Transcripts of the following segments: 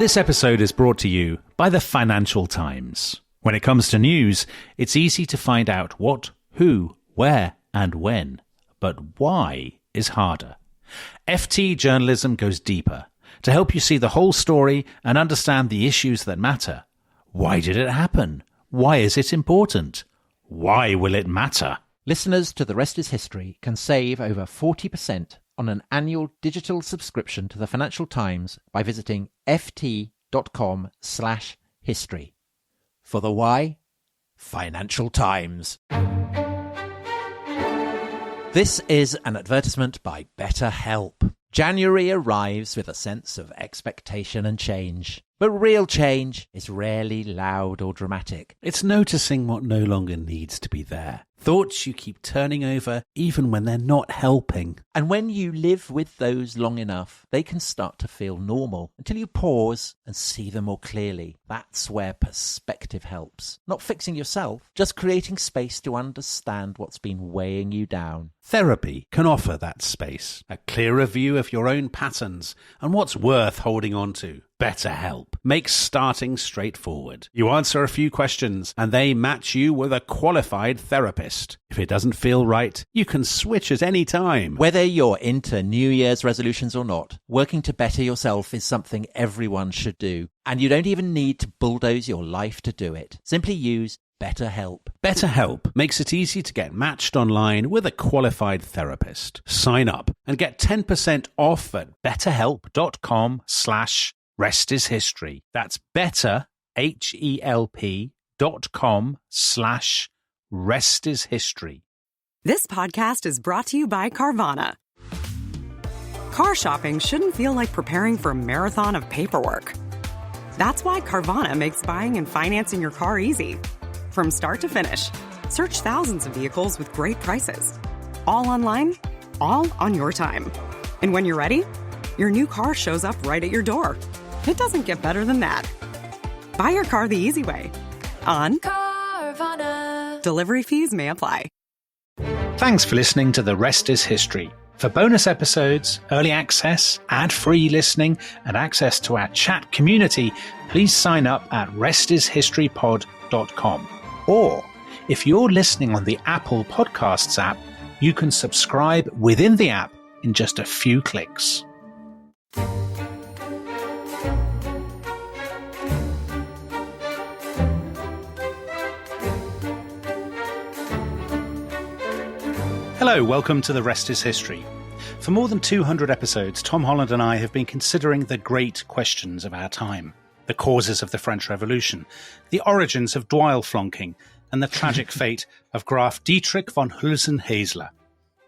This episode is brought to you by the Financial Times. When it comes to news, it's easy to find out what, who, where, and when. But why is harder. FT journalism goes deeper to help you see the whole story and understand the issues that matter. Why did it happen? Why is it important? Why will it matter? Listeners to The Rest is History can save over 40% on an annual digital subscription to the Financial Times by visiting ft.com/history. For the why, Financial Times. This is an advertisement by BetterHelp. January arrives with a sense of expectation and change. But real change is rarely loud or dramatic. It's noticing what no longer needs to be there. Thoughts you keep turning over even when they're not helping. And when you live with those long enough, they can start to feel normal until you pause and see them more clearly. That's where perspective helps. Not fixing yourself, just creating space to understand what's been weighing you down. Therapy can offer that space, a clearer view of your own patterns and what's worth holding on to. BetterHelp makes starting straightforward. You answer a few questions and they match you with a qualified therapist. If it doesn't feel right, you can switch at any time. Whether you're into New Year's resolutions or not, working to better yourself is something everyone should do. And you don't even need to bulldoze your life to do it. Simply use BetterHelp. BetterHelp makes it easy to get matched online with a qualified therapist. Sign up and get 10% off at betterhelp.com/restishistory. That's better, HELP.com/restishistory. This podcast is brought to you by Carvana. Car shopping shouldn't feel like preparing for a marathon of paperwork. That's why Carvana makes buying and financing your car easy. From start to finish, search thousands of vehicles with great prices. All online, all on your time. And when you're ready, your new car shows up right at your door. It doesn't get better than that. Buy your car the easy way. On Carvana. Delivery fees may apply. Thanks for listening to The Rest is History. For bonus episodes, early access, ad-free listening, and access to our chat community, please sign up at restishistorypod.com. Or, if you're listening on the Apple Podcasts app, you can subscribe within the app in just a few clicks. Hello, welcome to The Rest is History. For more than 200 episodes, Tom Holland and I have been considering the great questions of our time. The causes of the French Revolution, the origins of Dweil-flonking, and the tragic fate of Graf Dietrich von Hülsen-Hesler.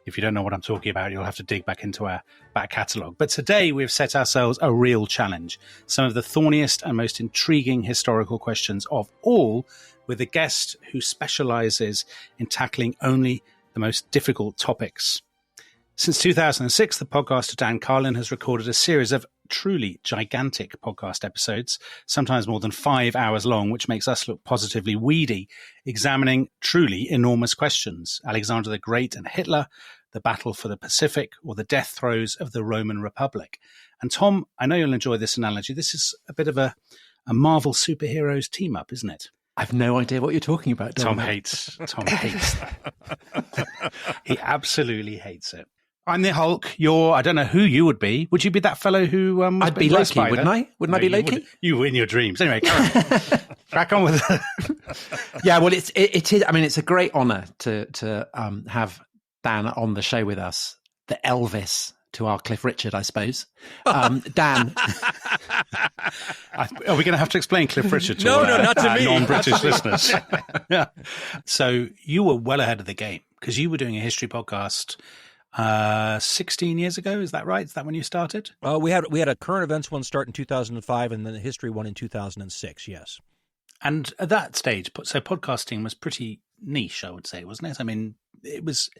If you don't know what I'm talking about, you'll have to dig back into our back catalogue. But today we've set ourselves a real challenge. Some of the thorniest and most intriguing historical questions of all, with a guest who specialises in tackling only the most difficult topics. Since 2006, the podcaster Dan Carlin has recorded a series of truly gigantic podcast episodes, sometimes more than 5 hours long, which makes us look positively weedy, examining truly enormous questions. Alexander the Great and Hitler, the battle for the Pacific, or the death throes of the Roman Republic. And Tom, I know you'll enjoy this analogy. This is a bit of a Marvel superheroes team up, isn't it? I've no idea what you're talking about, Tom Dominic. Tom hates that. He absolutely hates it. I'm the Hulk. I don't know who you would be. Would you be that fellow who was I'd be Loki, wouldn't I? Wouldn't I be Loki? You in your dreams. Anyway, crack on with it. Yeah, well, it is. I mean, it's a great honour to have Dan on the show with us. The Elvis to our Cliff Richard, I suppose. Dan. Are we going to have to explain Cliff Richard to not to me. non-British listeners? Yeah. So you were well ahead of the game because you were doing a history podcast 16 years ago. Is that right? Is that when you started? We had a current events one start in 2005 and then a history one in 2006. Yes. And at that stage, so podcasting was pretty niche, I would say, wasn't it? I mean, it was.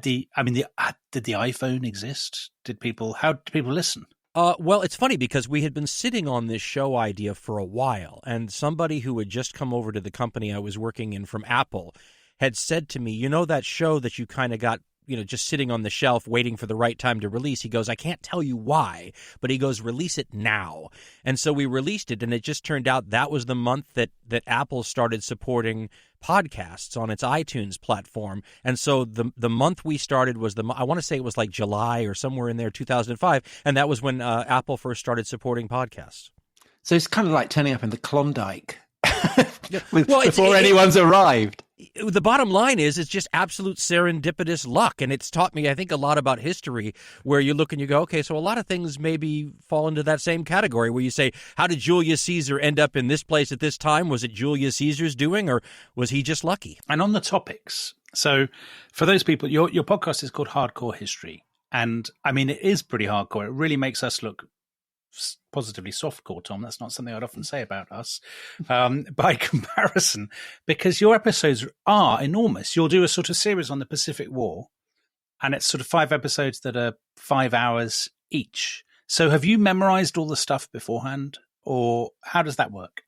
Did the iPhone exist? How did people listen? Well, it's funny because we had been sitting on this show idea for a while, and somebody who had just come over to the company I was working in from Apple had said to me, you know, that show that you kind of got just sitting on the shelf waiting for the right time to release. He goes, I can't tell you why, but he goes, release it now. And so we released it, and it just turned out that was the month that Apple started supporting podcasts on its iTunes platform. And so the month we started was I want to say it was like July or somewhere in there, 2005, and that was when Apple first started supporting podcasts. So it's kind of like turning up in the Klondike before anyone's arrived. The bottom line is it's just absolute serendipitous luck. And it's taught me, I think, a lot about history, where you look and you go, okay, so a lot of things maybe fall into that same category where you say, how did Julius Caesar end up in this place at this time? Was it Julius Caesar's doing, or was he just lucky? And on the topics, so for those people, your podcast is called Hardcore History. And I mean, it is pretty hardcore. It really makes us look positively softcore, Tom. That's not something I'd often say about us by comparison, because your episodes are enormous. You'll do a sort of series on the Pacific War, and it's sort of 5 episodes that are 5 hours each. So have you memorized all the stuff beforehand, or how does that work?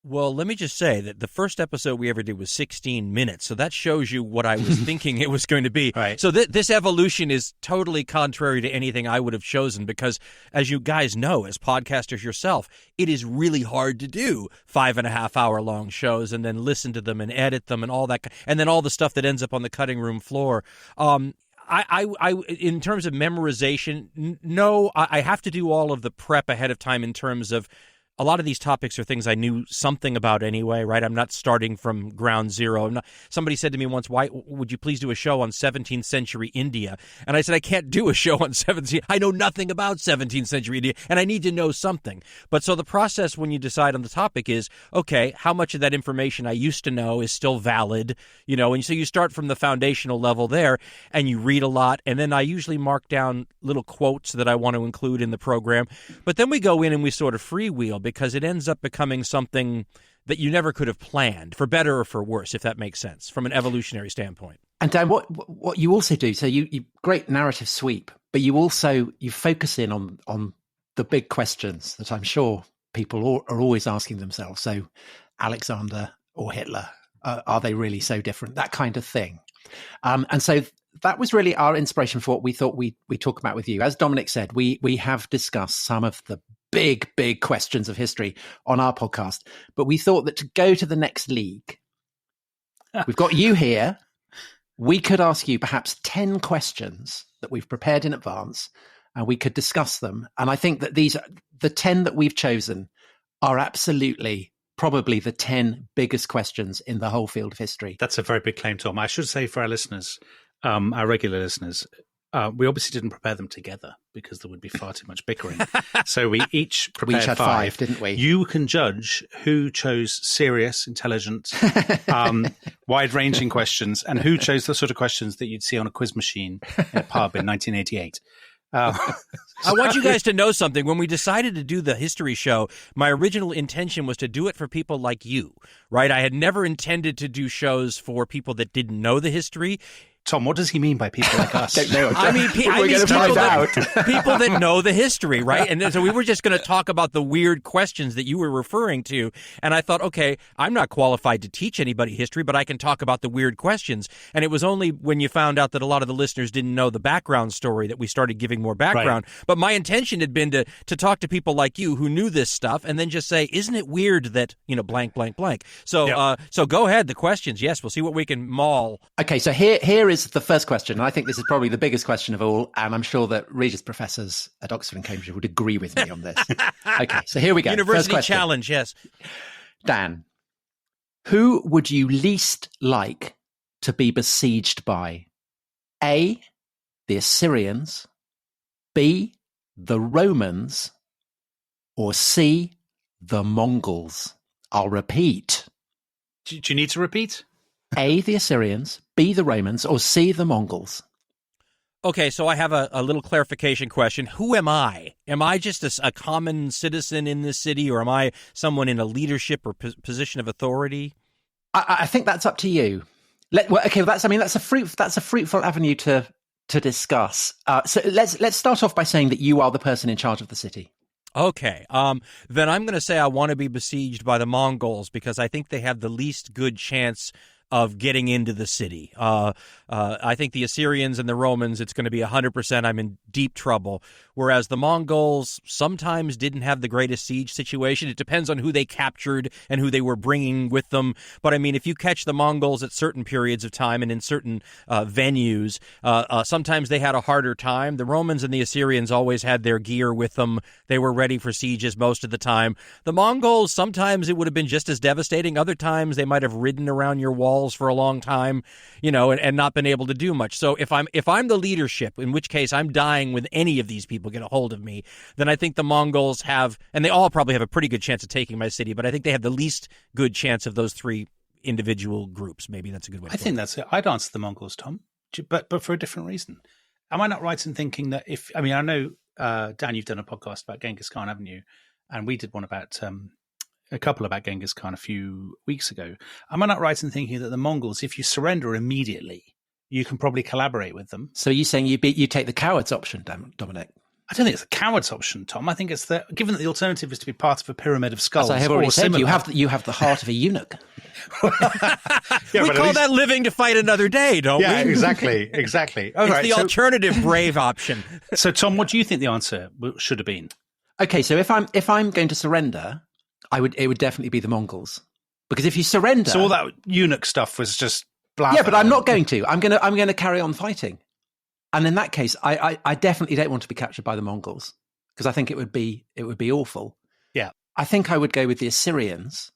Well, let me just say that the first episode we ever did was 16 minutes, so that shows you what I was thinking it was going to be. Right. So this evolution is totally contrary to anything I would have chosen because, as you guys know, as podcasters yourself, it is really hard to do 5.5-hour-long shows and then listen to them and edit them and all that, and then all the stuff that ends up on the cutting room floor. I in terms of memorization, no, I have to do all of the prep ahead of time in terms of a lot of these topics are things I knew something about anyway, right? I'm not starting from ground zero. Somebody said to me once, why would you please do a show on 17th century India? And I said, I can't do a show on 17th. I know nothing about 17th century India, and I need to know something. But so the process when you decide on the topic is, okay, how much of that information I used to know is still valid, and so you start from the foundational level there, and you read a lot, and then I usually mark down little quotes that I want to include in the program. But then we go in and we sort of freewheel, because it ends up becoming something that you never could have planned, for better or for worse, if that makes sense, from an evolutionary standpoint. And Dan, what you also do, so you great narrative sweep, but you focus in on the big questions that I'm sure people are always asking themselves. So Alexander or Hitler, are they really so different? That kind of thing. And so that was really our inspiration for what we thought we'd talk about with you. As Dominic said, we have discussed some of the big questions of history on our podcast, but we thought that to go to the next league, we've got you here. We could ask you perhaps 10 questions that we've prepared in advance, and we could discuss them. And I think that the 10 that we've chosen are absolutely probably the 10 biggest questions in the whole field of history. That's a very big claim, Tom. I should say for our listeners, our regular listeners, we obviously didn't prepare them together because there would be far too much bickering. So we each prepared had five, didn't we? You can judge who chose serious, intelligent, wide-ranging questions, and who chose the sort of questions that you'd see on a quiz machine in a pub in 1988. I want you guys to know something. When we decided to do the history show, my original intention was to do it for people like you, right? I had never intended to do shows for people that didn't know the history. Tom, what does he mean by people like us? Don't know. I mean people that know the history, right? And so we were just going to talk about the weird questions that you were referring to. And I thought, okay, I'm not qualified to teach anybody history, but I can talk about the weird questions. And it was only when you found out that a lot of the listeners didn't know the background story that we started giving more background. Right. But my intention had been to talk to people like you who knew this stuff and then just say, isn't it weird that, blank, blank, blank. So so go ahead, the questions. Yes, we'll see what we can maul. Okay, so here is the first question, and I think this is probably the biggest question of all, and I'm sure that Regis professors at Oxford and Cambridge would agree with me on this. Okay, so here we go. University challenge, yes. Dan, who would you least like to be besieged by? A, the Assyrians, B, the Romans, or C, the Mongols? I'll repeat. Do you need to repeat? A, the Assyrians, B, the Romans, or C, the Mongols? Okay, so I have a little clarification question. Who am I? Am I just a common citizen in this city, or am I someone in a leadership or position of authority? I think that's up to you. That's a fruitful avenue to discuss. So let's start off by saying that you are the person in charge of the city. Okay, then I'm going to say I want to be besieged by the Mongols because I think they have the least good chance of getting into the city. I think the Assyrians and the Romans, it's going to be 100% I'm in deep trouble, whereas the Mongols sometimes didn't have the greatest siege situation. It depends on who they captured and who they were bringing with them. But, I mean, if you catch the Mongols at certain periods of time and in certain venues, sometimes they had a harder time. The Romans and the Assyrians always had their gear with them. They were ready for sieges most of the time. The Mongols, sometimes it would have been just as devastating. Other times they might have ridden around your walls for a long time, and not been able to do much. So if I'm the leadership, in which case I'm dying when any of these people get a hold of me, then I think the Mongols have, and they all probably have a pretty good chance of taking my city, but I think they have the least good chance of those three individual groups. Maybe that's a good way to I think that's it. I'd answer the Mongols, Tom, but for a different reason. Am I not right in thinking that I know, Dan, you've done a podcast about Genghis Khan, haven't you? And we did one about a couple about Genghis Khan a few weeks ago. Am I not right in thinking that the Mongols, if you surrender immediately, you can probably collaborate with them? So you're saying you take the coward's option, Dominic? I don't think it's a coward's option, Tom. I think it's given that the alternative is to be part of a pyramid of skulls. As I have already said, similar. you have the heart of a eunuch. we call that living to fight another day, don't we? Yeah, exactly. All it's right, the alternative brave option. So, Tom, what do you think the answer should have been? Okay, so if I'm going to surrender, it would definitely be the Mongols, because if you surrender, so all that eunuch stuff was just blah. Yeah, but I'm not going to. I'm going to carry on fighting, and in that case, I definitely don't want to be captured by the Mongols, because I think it would be awful. Yeah, I think I would go with the Assyrians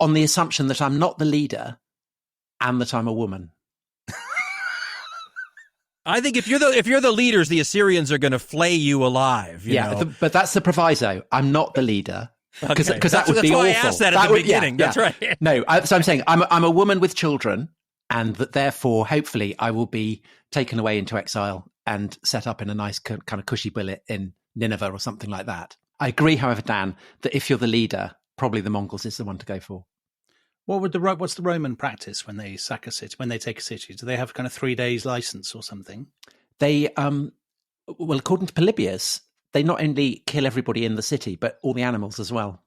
on the assumption that I'm not the leader and that I'm a woman. I think if you're the leaders, the Assyrians are going to flay you alive. You know? But that's the proviso. I'm not the leader, because that would be awful. That's why I asked that at the beginning. That's right. No, so I'm saying I'm a woman with children, and that therefore, hopefully, I will be taken away into exile and set up in a nice kind of cushy billet in Nineveh or something like that. I agree, however, Dan, that if you're the leader, probably the Mongols is the one to go for. What's the Roman practice when they sack a city? When they take a city, do they have kind of 3 days license or something? They, well, according to Polybius, they not only kill everybody in the city, but all the animals as well.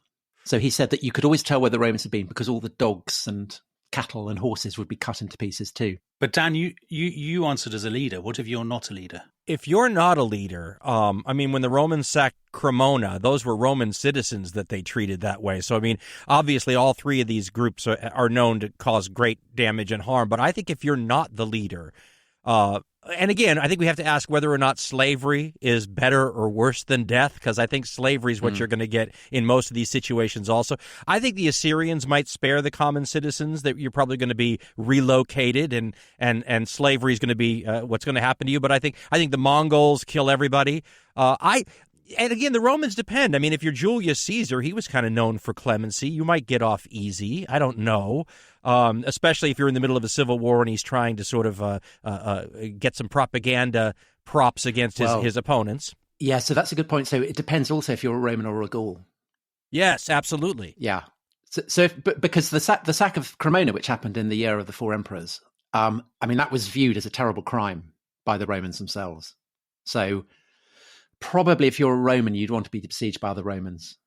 So he said that you could always tell where the Romans had been because all the dogs and cattle and horses would be cut into pieces too. But Dan, you answered as a leader. What if you're not a leader? If you're not a leader, when the Romans sacked Cremona, those were Roman citizens that they treated that way. So, obviously all three of these groups are known to cause great damage and harm. But I think if you're not the leader, and again, I think we have to ask whether or not slavery is better or worse than death, because I think slavery is what you're going to get in most of these situations also. I think the Assyrians might spare the common citizens, that you're probably going to be relocated and slavery is going to be what's going to happen to you. But I think the Mongols kill everybody. And again, the Romans depend. If you're Julius Caesar, he was kind of known for clemency. You might get off easy. I don't know. Especially if you're in the middle of a civil war and he's trying to sort of get some propaganda props against his opponents. Yeah, so that's a good point. So it depends also if you're a Roman or a Gaul. Yes, absolutely. Yeah. So because the sack of Cremona, which happened in the year of the four emperors, that was viewed as a terrible crime by the Romans themselves. So probably if you're a Roman, you'd want to be besieged by other Romans.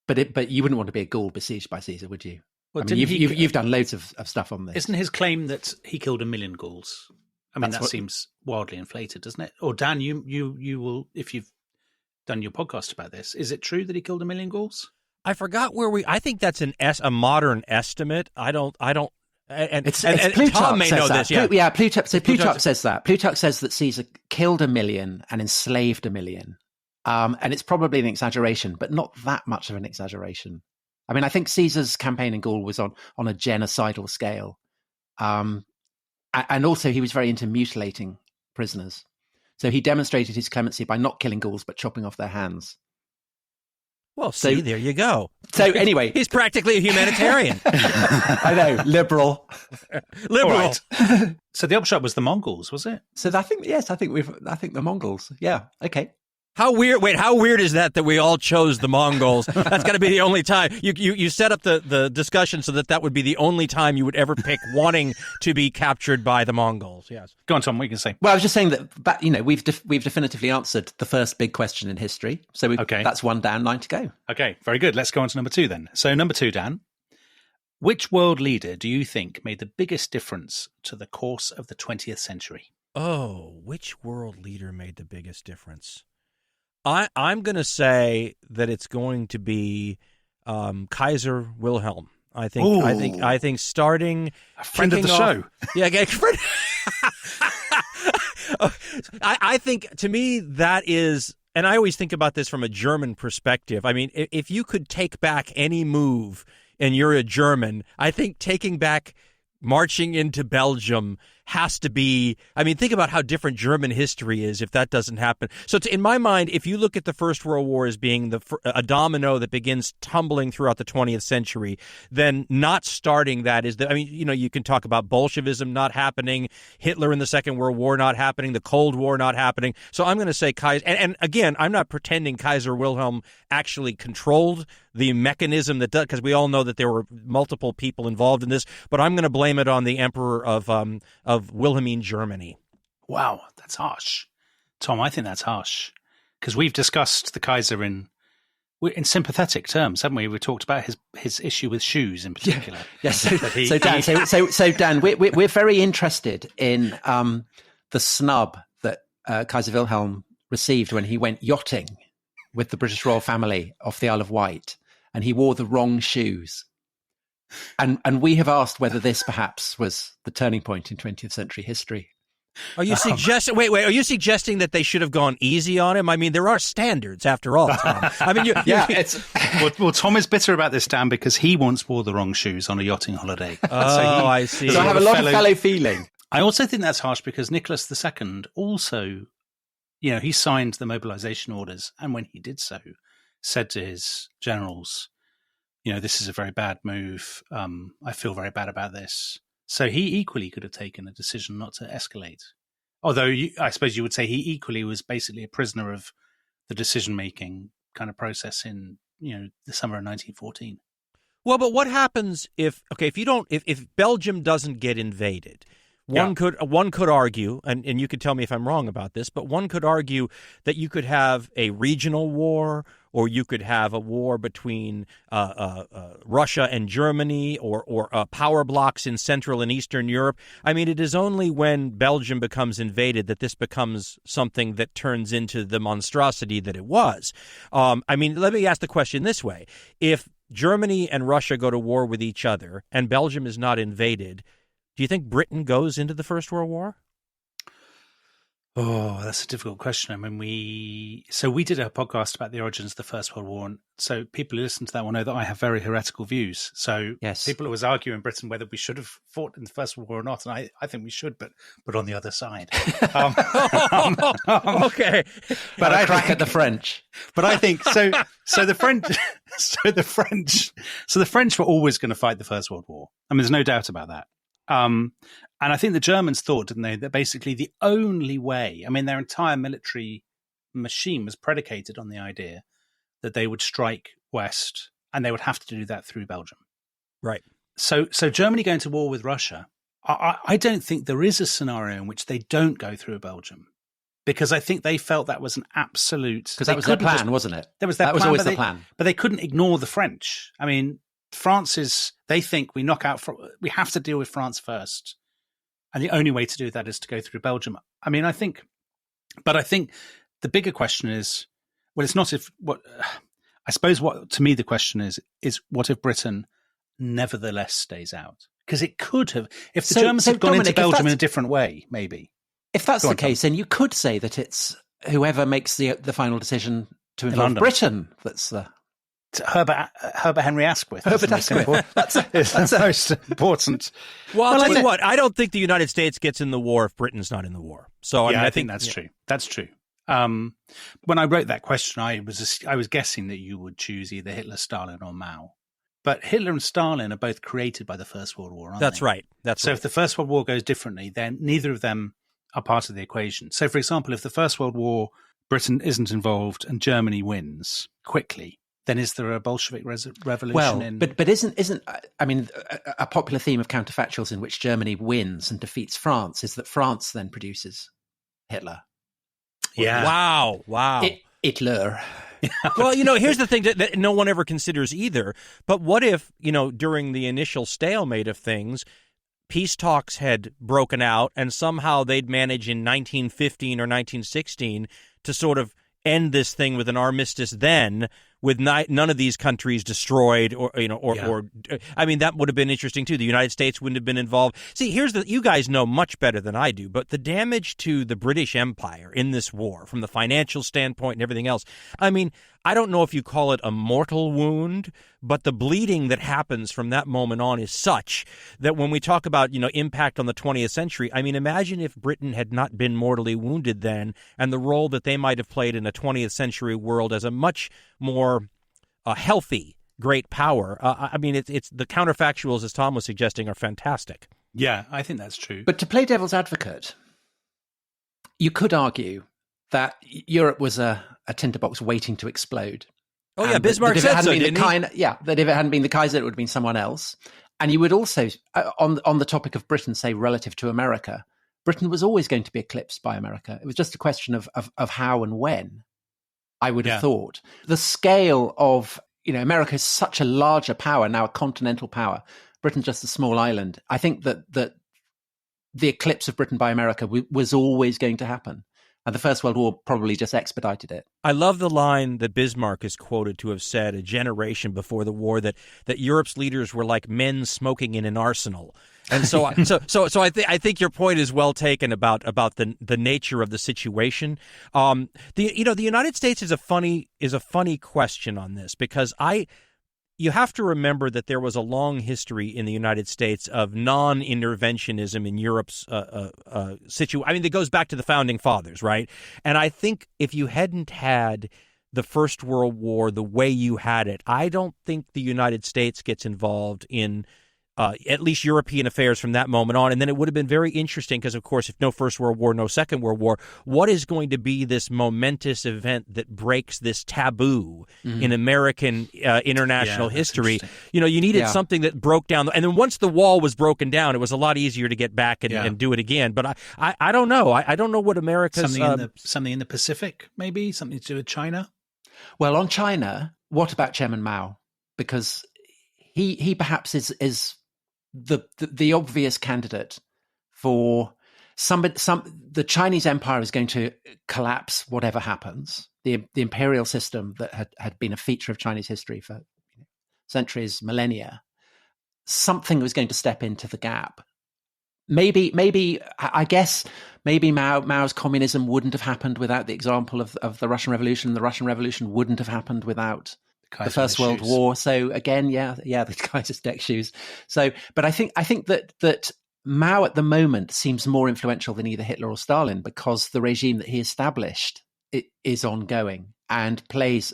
But you wouldn't want to be a Gaul besieged by Caesar, would you? Well, you've done loads of stuff on this. Isn't his claim that he killed 1 million Gauls? That seems wildly inflated, doesn't it? Or Dan, you will, if you've done your podcast about this, is it true that he killed 1 million Gauls? I forgot I think that's a modern estimate. I don't. And Plutarch Tom may know that. this. Yeah, Plutarch says that. Plutarch says that Caesar killed 1 million and enslaved 1 million. And it's probably an exaggeration, but not that much of an exaggeration. I think Caesar's campaign in Gaul was on a genocidal scale. And also he was very into mutilating prisoners. So he demonstrated his clemency by not killing Gauls, but chopping off their hands. Well, there you go. So anyway, he's practically a humanitarian. I know, liberal. Right. So the upshot was the Mongols, was it? So I think the Mongols. Yeah. Okay. How weird! Wait, how weird is that we all chose the Mongols? That's got to be the only time you set up the discussion so that would be the only time you would ever pick wanting to be captured by the Mongols. Yes. Go on, Tom. What you can say? Well, I was just saying that we've definitively answered the first big question in history. So that's 1 down, 9 to go. Okay, very good. Let's go on to number 2 then. So number 2, Dan. Which world leader do you think made the biggest difference to the course of the 20th century? Oh, which world leader made the biggest difference? I'm going to say that it's going to be Kaiser Wilhelm. I think starting a friend of the show. Yeah, friend. I think, to me, that is, and I always think about this from a German perspective. I mean, if you could take back any move and you're a German, I think taking back marching into Belgium has to be, I mean, think about how different German history is if that doesn't happen. So in my mind, if you look at the First World War as being a domino that begins tumbling throughout the 20th century, then not starting that is, you can talk about Bolshevism not happening, Hitler in the Second World War not happening, the Cold War not happening. So I'm going to say Kaiser, and again, I'm not pretending Kaiser Wilhelm actually controlled the mechanism that does, because we all know that there were multiple people involved in this, but I'm going to blame it on the Emperor of Wilhelmine Germany. Wow, that's harsh. Tom, I think that's harsh, because we've discussed the Kaiser in sympathetic terms, haven't we? We talked about his issue with shoes in particular. Yeah. Yes. So Dan, we're very interested in the snub that Kaiser Wilhelm received when he went yachting with the British royal family off the Isle of Wight, and he wore the wrong shoes. And we have asked whether this perhaps was the turning point in 20th century history. Are you suggesting? Wait. Are you suggesting that they should have gone easy on him? I mean, there are standards after all, Tom. I mean, well, Tom is bitter about this, Dan, because he once wore the wrong shoes on a yachting holiday. I see. So I have a lot of fellow feeling. I also think that's harsh because Nicholas II also, he signed the mobilization orders, and when he did so, said to his generals, this is a very bad move. I feel very bad about this. So he equally could have taken a decision not to escalate. Although I suppose you would say he equally was basically a prisoner of the decision-making kind of process in, the summer of 1914. Well, but what happens if Belgium doesn't get invaded? One could argue, and you could tell me if I'm wrong about this, but one could argue that you could have a regional war, or you could have a war between Russia and Germany, or power blocks in Central and Eastern Europe. I mean, it is only when Belgium becomes invaded that this becomes something that turns into the monstrosity that it was. Let me ask the question this way. If Germany and Russia go to war with each other and Belgium is not invaded, do you think Britain goes into the First World War? Oh, that's a difficult question. I mean, we did a podcast about the origins of the First World War, and so people who listen to that will know that I have very heretical views. So yes, people always argue in Britain whether we should have fought in the First World War or not, and I think we should, but on the other side. Okay, but I crack at the French. But I think so. So the French were always going to fight the First World War. I mean, there's no doubt about that. And I think the Germans thought, didn't they, that basically the only way, their entire military machine was predicated on the idea that they would strike west, and they would have to do that through Belgium. Right. So Germany going to war with Russia, I don't think there is a scenario in which they don't go through Belgium, because I think they felt that was an absolute... Because that was their plan, wasn't it? That was always the plan. But they couldn't ignore the French. I mean, they think we have to deal with France first. And the only way to do that is to go through Belgium. I think the bigger question is, well, it's not I suppose what, to me, the question is what if Britain nevertheless stays out? Because it could have, if the Germans had gone into Belgium in a different way, maybe. If that's the case, then you could say that it's whoever makes the final decision to involve Britain that's the... Herbert Henry Asquith. Herbert Asquith. That's the most important. Well, I'll tell you what. I don't think the United States gets in the war if Britain's not in the war. So I think that's true. That's true. When I wrote that question, I was guessing that you would choose either Hitler, Stalin, or Mao. But Hitler and Stalin are both created by the First World War, aren't they? That's right. So if the First World War goes differently, then neither of them are part of the equation. So, for example, if the First World War, Britain isn't involved and Germany wins quickly, then is there a Bolshevik revolution? Well, but isn't a popular theme of counterfactuals in which Germany wins and defeats France is that France then produces Hitler. Yeah. Wow. Hitler. Well, here's the thing that no one ever considers either. But what if, during the initial stalemate of things, peace talks had broken out and somehow they'd manage in 1915 or 1916 to sort of end this thing with an armistice then, with none of these countries destroyed, or I mean, that would have been interesting too. The United States wouldn't have been involved. See, you guys know much better than I do, but the damage to the British Empire in this war, from the financial standpoint and everything else, I mean, I don't know if you call it a mortal wound, but the bleeding that happens from that moment on is such that when we talk about, impact on the 20th century, I mean, imagine if Britain had not been mortally wounded then, and the role that they might have played in a 20th century world as a much more healthy great power. I mean, it's the counterfactuals, as Tom was suggesting, are fantastic. Yeah, I think that's true. But to play devil's advocate, you could argue that Europe was a tinderbox waiting to explode. Oh, yeah, Bismarck said so, didn't he? Yeah, that if it hadn't been the Kaiser, it would have been someone else. And you would also, on the topic of Britain, say, relative to America, Britain was always going to be eclipsed by America. It was just a question of how and when, I would have thought. The scale of, America is such a larger power, now a continental power. Britain's just a small island. I think that the eclipse of Britain by America was always going to happen. And the First World War probably just expedited it. I love the line that Bismarck is quoted to have said a generation before the war, that Europe's leaders were like men smoking in an arsenal. And so I think your point is well taken about the nature of the situation. The United States is a funny question on this, because you have to remember that there was a long history in the United States of non-interventionism in Europe's situation. I mean, it goes back to the Founding Fathers, right? And I think if you hadn't had the First World War the way you had it, I don't think the United States gets involved in at least European affairs from that moment on. And then it would have been very interesting because, of course, if no First World War, no Second World War, what is going to be this momentous event that breaks this taboo in American international history? You needed something that broke down. And then once the wall was broken down, it was a lot easier to get back and do it again. But I don't know. I don't know what America's... Something in the Pacific, maybe? Something to do with China? Well, on China, what about Chairman Mao? Because he perhaps is the obvious candidate for the Chinese empire is going to collapse whatever happens. The imperial system that had been a feature of Chinese history for centuries, millennia, something was going to step into the gap. Maybe Mao's communism wouldn't have happened without the example of the Russian Revolution. The Russian Revolution wouldn't have happened without the First World War. So again, the Kaiser's deck shoes. So, but I think that Mao at the moment seems more influential than either Hitler or Stalin, because the regime that he established is ongoing and plays,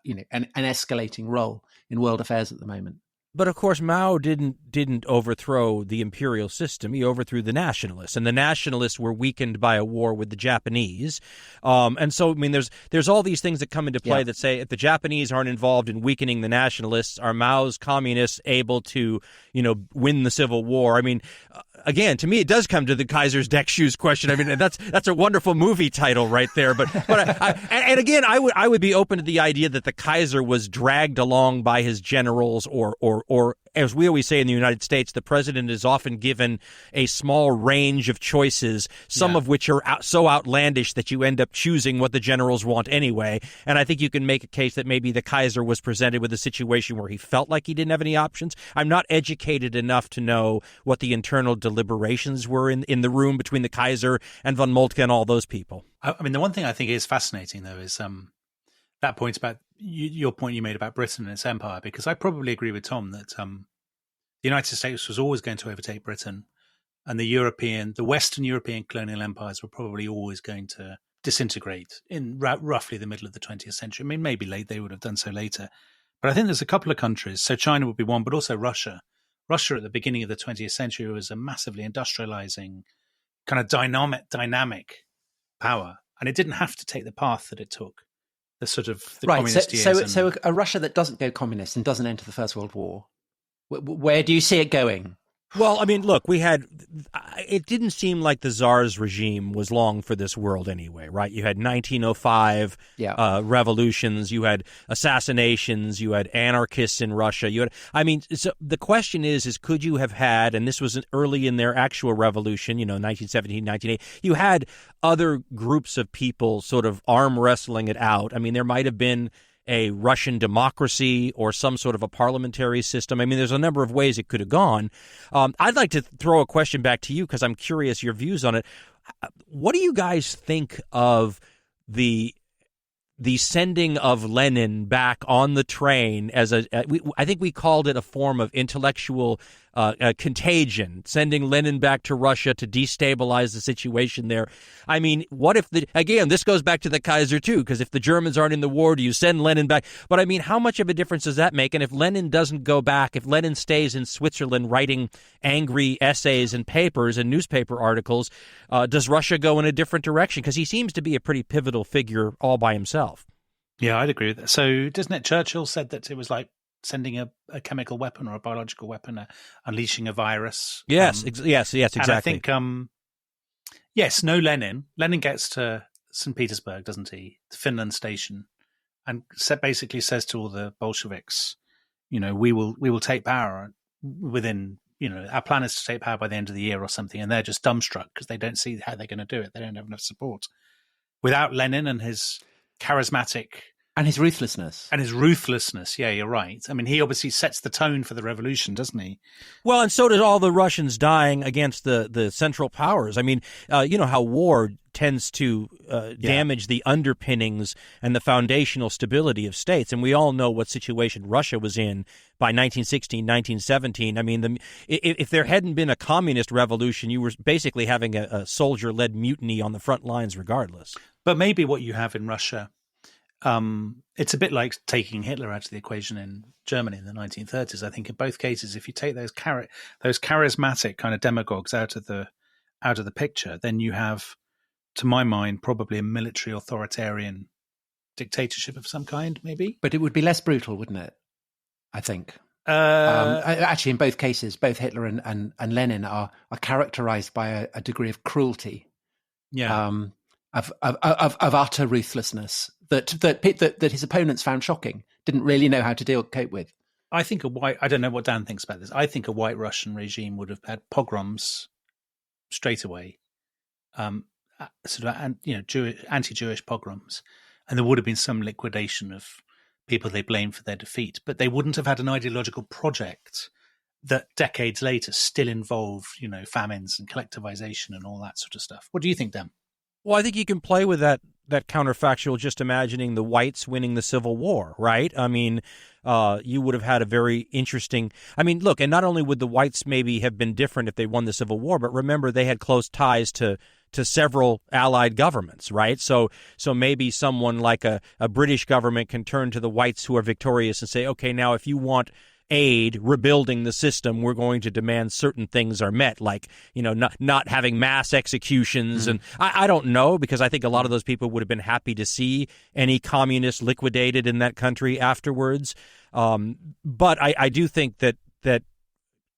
an escalating role in world affairs at the moment. But of course, Mao didn't overthrow the imperial system. He overthrew the nationalists, and the nationalists were weakened by a war with the Japanese. And so, I mean, there's all these things that come into play that say if the Japanese aren't involved in weakening the nationalists, are Mao's communists able to, win the Civil War? I mean, again, to me, it does come to the Kaiser's deck shoes question. I mean, that's a wonderful movie title right there. But again, I would be open to the idea that the Kaiser was dragged along by his generals, or as we always say in the United States, the president is often given a small range of choices, some of which are so outlandish that you end up choosing what the generals want anyway. And I think you can make a case that maybe the Kaiser was presented with a situation where he felt like he didn't have any options. I'm not educated enough to know what the internal deliberations were in the room between the Kaiser and von Moltke and all those people. I mean, the one thing I think is fascinating, though, is that point about your point you made about Britain and its empire, because I probably agree with Tom that the United States was always going to overtake Britain, and the Western European colonial empires were probably always going to disintegrate in roughly the middle of the 20th century. I mean, maybe they would have done so later. But I think there's a couple of countries, so China would be one, but also Russia. Russia at the beginning of the 20th century was a massively industrializing, kind of dynamic power, and it didn't have to take the path that it took. The sort of communist years. So a Russia that doesn't go communist and doesn't enter the First World War, where do you see it going? Well, I mean, look, it didn't seem like the Tsar's regime was long for this world anyway, right? You had 1905 revolutions, you had assassinations, you had anarchists in Russia. So the question is could you have had, and this was early in their actual revolution, 1917, 1918, you had other groups of people sort of arm wrestling it out. I mean, there might have been a Russian democracy or some sort of a parliamentary system. I mean, there's a number of ways it could have gone. I'd like to throw a question back to you because I'm curious your views on it. What do you guys think of the sending of Lenin back on the train as I think we called it a form of intellectual contagion, sending Lenin back to Russia to destabilize the situation there. I mean, what if again, this goes back to the Kaiser too, because if the Germans aren't in the war, do you send Lenin back? But I mean, how much of a difference does that make? And if Lenin doesn't go back, if Lenin stays in Switzerland writing angry essays and papers and newspaper articles, does Russia go in a different direction? Because he seems to be a pretty pivotal figure all by himself. Yeah, I'd agree with that. So doesn't it, Churchill said that it was like sending a chemical weapon or a biological weapon, unleashing a virus? Yes, exactly. And I think, yes, no Lenin. Lenin gets to St. Petersburg, doesn't he? The Finland station, and basically says to all the Bolsheviks, we will take power within, our plan is to take power by the end of the year or something. And they're just dumbstruck because they don't see how they're going to do it. They don't have enough support. Without Lenin and his charismatic... And his ruthlessness. Yeah, you're right. I mean, he obviously sets the tone for the revolution, doesn't he? Well, and so did all the Russians dying against the Central Powers. I mean, you know how war tends to damage the underpinnings and the foundational stability of states. And we all know what situation Russia was in by 1916, 1917. I mean, if there hadn't been a communist revolution, you were basically having a soldier-led mutiny on the front lines regardless. But maybe what you have in Russia... it's a bit like taking Hitler out of the equation in Germany in the 1930s. I think in both cases, if you take those charismatic kind of demagogues out of the picture, then you have, to my mind, probably a military authoritarian dictatorship of some kind, maybe. But it would be less brutal, wouldn't it? I think. Actually, in both cases, both Hitler and Lenin are characterized by a degree of cruelty. Yeah. Of utter ruthlessness that his opponents found shocking, didn't really know how to cope with. I think I don't know what Dan thinks about this. I think a white Russian regime would have had pogroms straight away, sort of, anti-Jewish pogroms, and there would have been some liquidation of people they blamed for their defeat, but they wouldn't have had an ideological project that decades later still involved, famines and collectivization and all that sort of stuff. What do you think, Dan? Well, I think you can play with that counterfactual just imagining the whites winning the Civil War, right? I mean, you would have had a very interesting... I mean, look, and not only would the whites maybe have been different if they won the Civil War, but remember they had close ties to several allied governments, right? So maybe someone like a British government can turn to the whites who are victorious and say, okay, now if you want aid rebuilding the system, we're going to demand certain things are met, like, not having mass executions. And I don't know, because I think a lot of those people would have been happy to see any communists liquidated in that country afterwards. But I do think that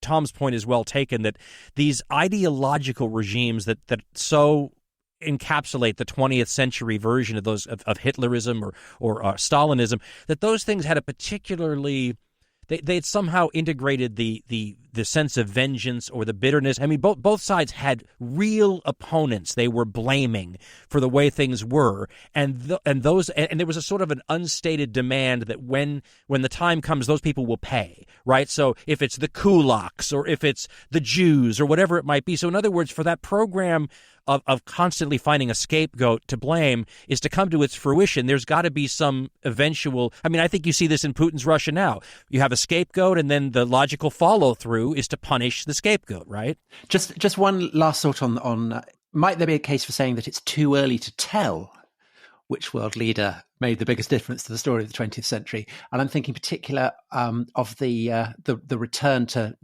Tom's point is well taken, that these ideological regimes that so encapsulate the 20th century version of those of Hitlerism or Stalinism, that those things had a particularly... They'd somehow integrated the sense of vengeance or the bitterness. I mean, both sides had real opponents they were blaming for the way things were, and there was a sort of an unstated demand that when the time comes, those people will pay, right? So if it's the kulaks or if it's the Jews or whatever it might be. So in other words, for that program of constantly finding a scapegoat to blame is to come to its fruition, there's got to be some eventual... I mean, I think you see this in Putin's Russia now. You have a scapegoat, and then the logical follow-through is to punish the scapegoat, right? Just one last thought on might there be a case for saying that it's too early to tell which world leader made the biggest difference to the story of the 20th century? And I'm thinking in particular of the return to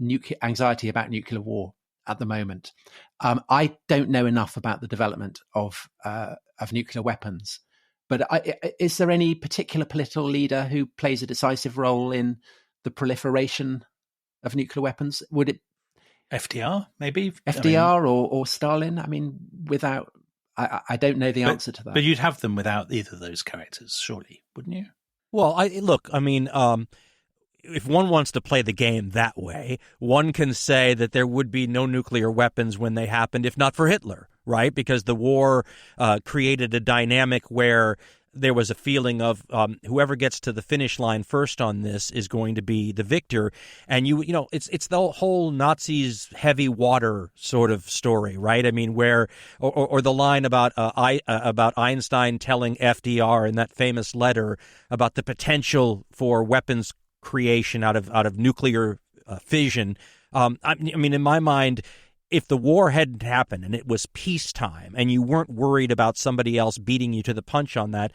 anxiety about nuclear war at the moment. I don't know enough about the development of nuclear weapons, but is there any particular political leader who plays a decisive role in the proliferation of nuclear weapons? Would FDR, maybe? FDR or Stalin? I mean, without... I don't know the answer to that. But you'd have them without either of those characters, surely, wouldn't you? Well, if one wants to play the game that way, one can say that there would be no nuclear weapons when they happened, if not for Hitler, right? Because the war created a dynamic where there was a feeling of whoever gets to the finish line first on this is going to be the victor. And it's the whole Nazis heavy water sort of story, right? I mean, where or the line about Einstein telling FDR in that famous letter about the potential for weapons creation out of nuclear fission. I mean, in my mind, if the war hadn't happened and it was peacetime and you weren't worried about somebody else beating you to the punch on that,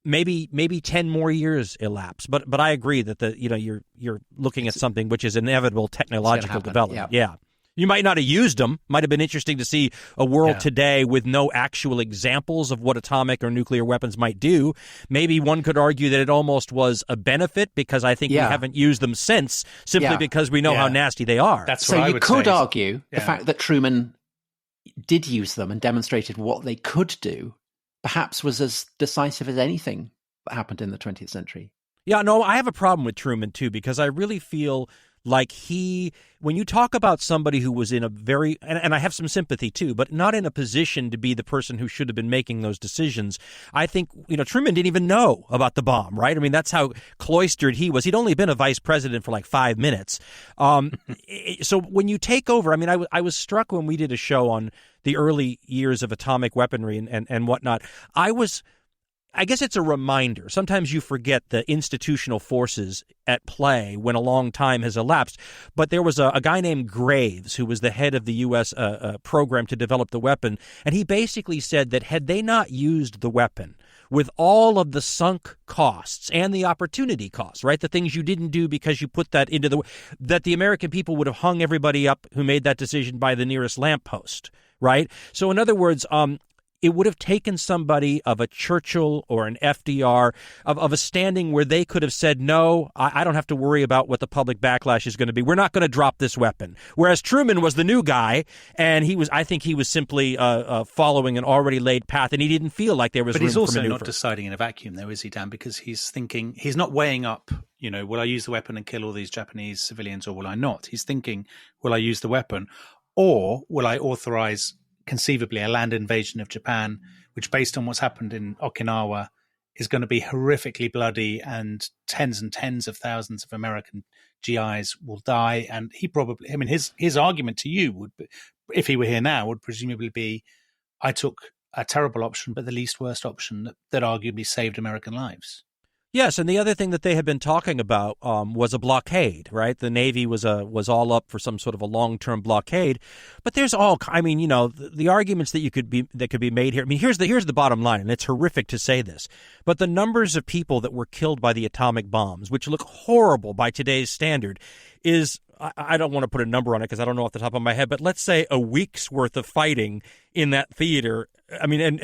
maybe 10 more years elapse. But I agree that you're looking at something which is inevitable technological development. Yeah. You might not have used them. Might have been interesting to see a world today with no actual examples of what atomic or nuclear weapons might do. Maybe one could argue that it almost was a benefit because I think we haven't used them since, simply because we know how nasty they are. That's so what you could argue the fact that Truman did use them and demonstrated what they could do perhaps was as decisive as anything that happened in the 20th century. Yeah, no, I have a problem with Truman, too, because I really feel like when you talk about somebody who was in a very, and I have some sympathy too, but not in a position to be the person who should have been making those decisions. I think, Truman didn't even know about the bomb, right? I mean, that's how cloistered he was. He'd only been a vice president for like 5 minutes. So when you take over, I mean, I was struck when we did a show on the early years of atomic weaponry and whatnot. I guess it's a reminder. Sometimes you forget the institutional forces at play when a long time has elapsed. But there was a guy named Graves who was the head of the U.S. Program to develop the weapon. And he basically said that had they not used the weapon with all of the sunk costs and the opportunity costs, right, the things you didn't do because you put that into that the American people would have hung everybody up who made that decision by the nearest lamppost, right? So in other words, it would have taken somebody of a Churchill or an FDR of a standing where they could have said, no, I don't have to worry about what the public backlash is going to be. We're not going to drop this weapon. Whereas Truman was the new guy, and I think he was simply following an already laid path, and he didn't feel like there was room for maneuver. But he's also not deciding in a vacuum, though, is he, Dan? Because he's thinking, he's not weighing up, will I use the weapon and kill all these Japanese civilians or will I not? He's thinking, will I use the weapon or will I authorize conceivably a land invasion of Japan, which based on what's happened in Okinawa is going to be horrifically bloody and tens of thousands of American GIs will die. And he probably, his argument to you would be, if he were here now, would presumably be, I took a terrible option, but the least worst option that arguably saved American lives. Yes, and the other thing that they had been talking about was a blockade, right? The Navy was all up for some sort of a long-term blockade, but there's the arguments that could be made here. I mean, here's the bottom line, and it's horrific to say this, but the numbers of people that were killed by the atomic bombs, which look horrible by today's standard, is I don't want to put a number on it because I don't know off the top of my head, but let's say a week's worth of fighting in that theater. I mean,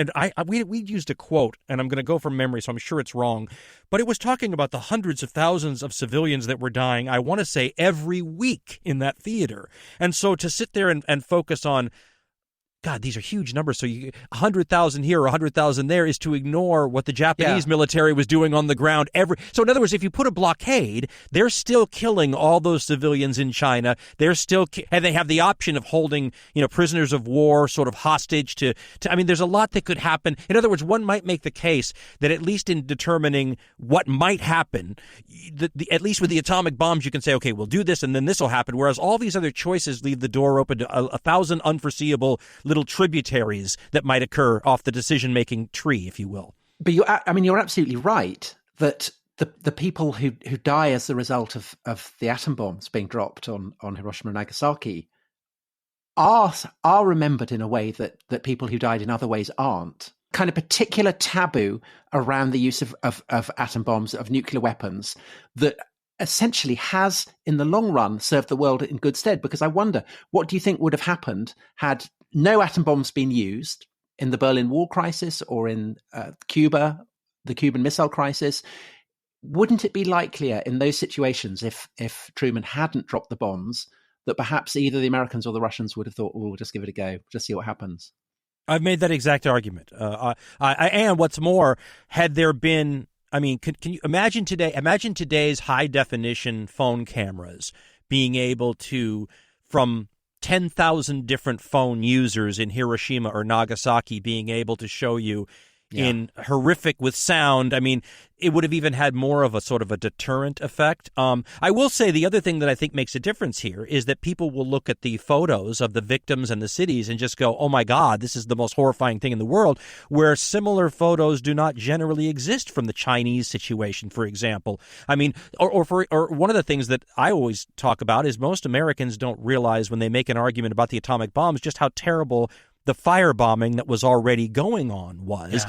we used a quote, and I'm going to go from memory, so I'm sure it's wrong, but it was talking about the hundreds of thousands of civilians that were dying, I want to say every week in that theater. And so to sit there and focus on, God, these are huge numbers. So 100,000 here or 100,000 there is to ignore what the Japanese military was doing on the ground. So in other words, if you put a blockade, they're still killing all those civilians in China. And they have the option of holding, prisoners of war sort of hostage to. I mean, there's a lot that could happen. In other words, one might make the case that at least in determining what might happen, at least with the atomic bombs, you can say, okay, we'll do this and then this will happen. Whereas all these other choices leave the door open to a thousand unforeseeable little tributaries that might occur off the decision-making tree, if you will. But you're absolutely right that the people who die as the result of the atom bombs being dropped on Hiroshima and Nagasaki are remembered in a way that people who died in other ways aren't. Kind of particular taboo around the use of atom bombs, of nuclear weapons, that essentially has, in the long run, served the world in good stead. Because I wonder, what do you think would have happened had no atom bombs been used in the Berlin Wall crisis or in Cuba, the Cuban Missile Crisis? Wouldn't it be likelier in those situations, if Truman hadn't dropped the bombs, that perhaps either the Americans or the Russians would have thought, we'll just give it a go, just see what happens. I've made that exact argument. And what's more, had there been, I mean, can you imagine today? Imagine today's high definition phone cameras being able to, from 10,000 different phone users in Hiroshima or Nagasaki, being able to show you in horrific with sound. I mean, it would have even had more of a sort of a deterrent effect. I will say the other thing that I think makes a difference here is that people will look at the photos of the victims and the cities and just go, oh my God, this is the most horrifying thing in the world, where similar photos do not generally exist from the Chinese situation, for example. I mean, or one of the things that I always talk about is most Americans don't realize when they make an argument about the atomic bombs just how terrible the firebombing that was already going on was.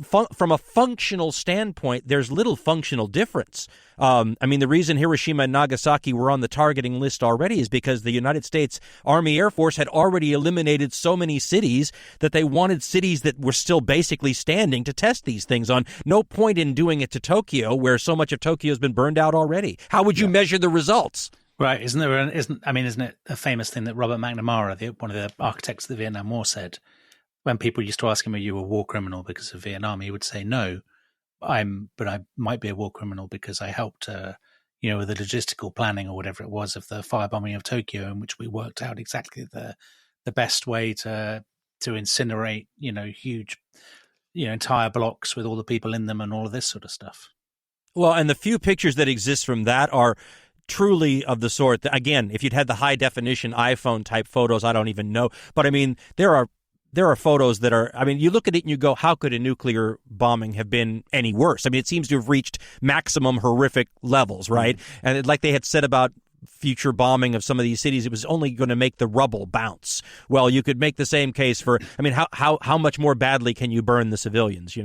From a functional standpoint, there's little functional difference. I mean, the reason Hiroshima and Nagasaki were on the targeting list already is because the United States Army Air Force had already eliminated so many cities that they wanted cities that were still basically standing to test these things on. No point in doing it to Tokyo, where so much of Tokyo has been burned out already. How would you measure the results? Right, isn't it a famous thing that Robert McNamara, one of the architects of the Vietnam War, said when people used to ask him, "Are you a war criminal because of Vietnam?" He would say, "No, but I might be a war criminal because I helped, with the logistical planning or whatever it was of the firebombing of Tokyo, in which we worked out exactly the best way to incinerate, huge, entire blocks with all the people in them and all of this sort of stuff." Well, and the few pictures that exist from that are truly of the sort that, again, if you'd had the high definition iPhone type photos, I don't even know. But I mean, there are photos that are, I mean, you look at it and you go, how could a nuclear bombing have been any worse? I mean, it seems to have reached maximum horrific levels, right? And like they had said about future bombing of some of these cities, it was only going to make the rubble bounce. Well, you could make the same case for, I mean, how much more badly can you burn the civilians,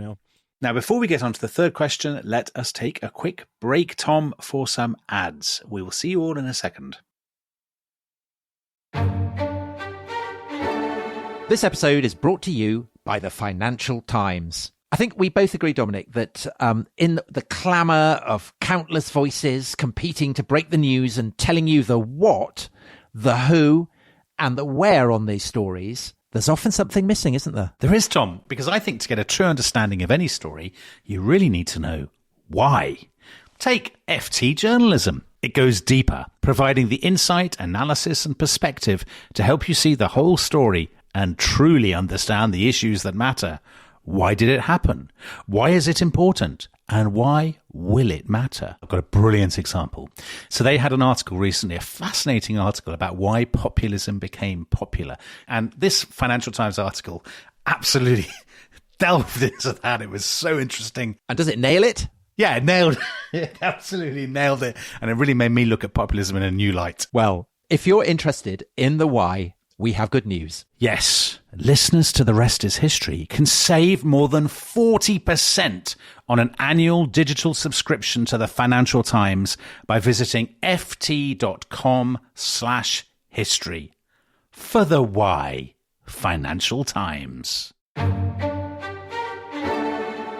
Now, before we get on to the third question, let us take a quick break, Tom, for some ads. We will see you all in a second. This episode is brought to you by the Financial Times. I think we both agree, Dominic, that in the clamour of countless voices competing to break the news and telling you the what, the who, and the where on these stories, there's often something missing, isn't there? There is, Tom, because I think to get a true understanding of any story, you really need to know why. Take FT journalism. It goes deeper, providing the insight, analysis, and perspective to help you see the whole story and truly understand the issues that matter. Why did it happen? Why is it important? And why will it matter? I've got a brilliant example. So they had an article recently, a fascinating article about why populism became popular. And this Financial Times article absolutely delved into that. It was so interesting. And does it nail it? Yeah, it nailed it. Absolutely nailed it. And it really made me look at populism in a new light. Well, if you're interested in the why, we have good news. Yes, listeners to The Rest is History can save more than 40% on an annual digital subscription to the Financial Times by visiting ft.com/history. For the why, Financial Times.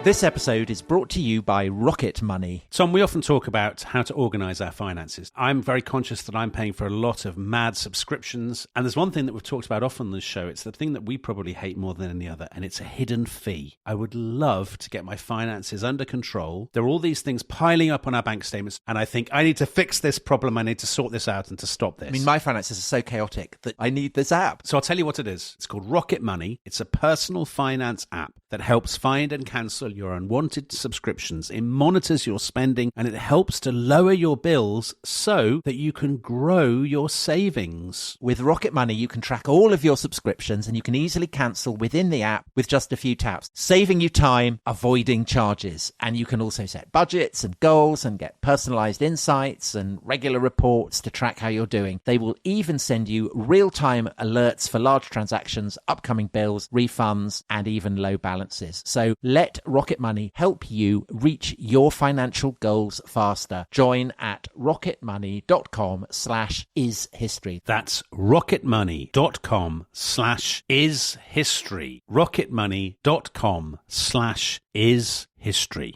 This episode is brought to you by Rocket Money. Tom, we often talk about how to organise our finances. I'm very conscious that I'm paying for a lot of mad subscriptions. And there's one thing that we've talked about often on this show. It's the thing that we probably hate more than any other, and it's a hidden fee. I would love to get my finances under control. There are all these things piling up on our bank statements, and I think I need to fix this problem. I need to sort this out and to stop this. I mean, my finances are so chaotic that I need this app. So I'll tell you what it is. It's called Rocket Money. It's a personal finance app that helps find and cancel your unwanted subscriptions. It monitors your spending and it helps to lower your bills so that you can grow your savings. With Rocket Money, you can track all of your subscriptions and you can easily cancel within the app with just a few taps, saving you time, avoiding charges. And you can also set budgets and goals and get personalized insights and regular reports to track how you're doing. They will even send you real-time alerts for large transactions, upcoming bills, refunds, and even low balances. So let Rocket Money help you reach your financial goals faster. Join at rocketmoney.com/ishistory. That's rocketmoney.com/ishistory. rocketmoney.com/ishistory.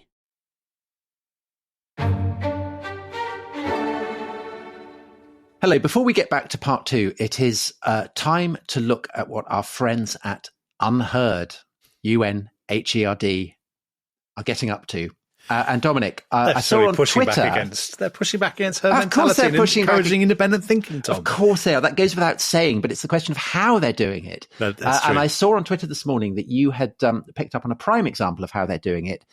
Hello. Before we get back to part 2, it is time to look at what our friends at Unheard, UNHERD, are getting up to. And Dominic, I saw on Twitter... They're pushing back against her of mentality course they're and pushing encouraging independent thinking, Tom. Of course they are. That goes without saying, but it's the question of how they're doing it. That's true. And I saw on Twitter this morning that you had picked up on a prime example of how they're doing it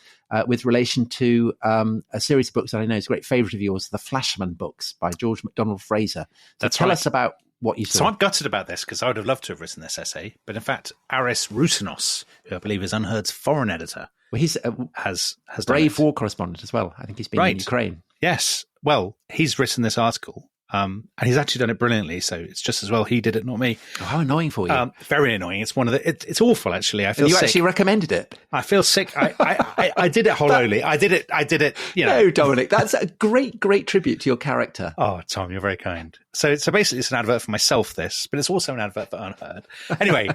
with relation to a series of books that I know is a great favourite of yours, the Flashman books by George MacDonald Fraser. So tell us about what you saw. So I'm gutted about this because I would have loved to have written this essay. But in fact, Aris Routinos, who I believe is Unheard's foreign editor, well, he's has brave war correspondent as well. I think he's been in Ukraine. Yes. Well, he's written this article, and he's actually done it brilliantly. So it's just as well he did it, not me. Oh, how annoying for you! Very annoying. It's one of the. It's awful, actually. I feel you sick. Actually recommended it. I feel sick. I did it hollowly. I did it. You know. No, Dominic, that's a great tribute to your character. Oh, Tom, you're very kind. So basically, it's an advert for myself. This, but it's also an advert for Unheard. Anyway,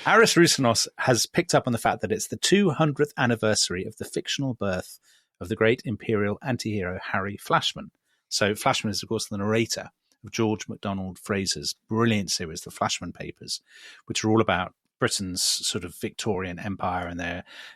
Aris Routinos has picked up on the fact that it's the 200th anniversary of the fictional birth of the great imperial anti-hero Harry Flashman. So Flashman is, of course, the narrator of George MacDonald Fraser's brilliant series, The Flashman Papers, which are all about Britain's sort of Victorian empire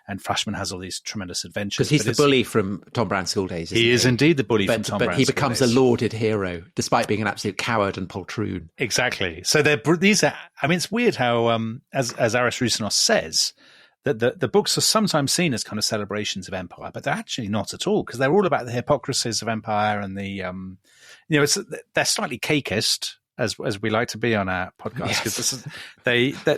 and Flashman has all these tremendous adventures. Because he's the bully from Tom Brown's School Days, isn't he? He is indeed the bully from Tom Brown's School Days. But he becomes a lauded hero, despite being an absolute coward and poltroon. Exactly. So these are, I mean, it's weird how, as Aris Routinos says, that the books are sometimes seen as kind of celebrations of empire, but they're actually not at all, because they're all about the hypocrisies of empire and the, they're slightly cakeist, as we like to be on our podcast, because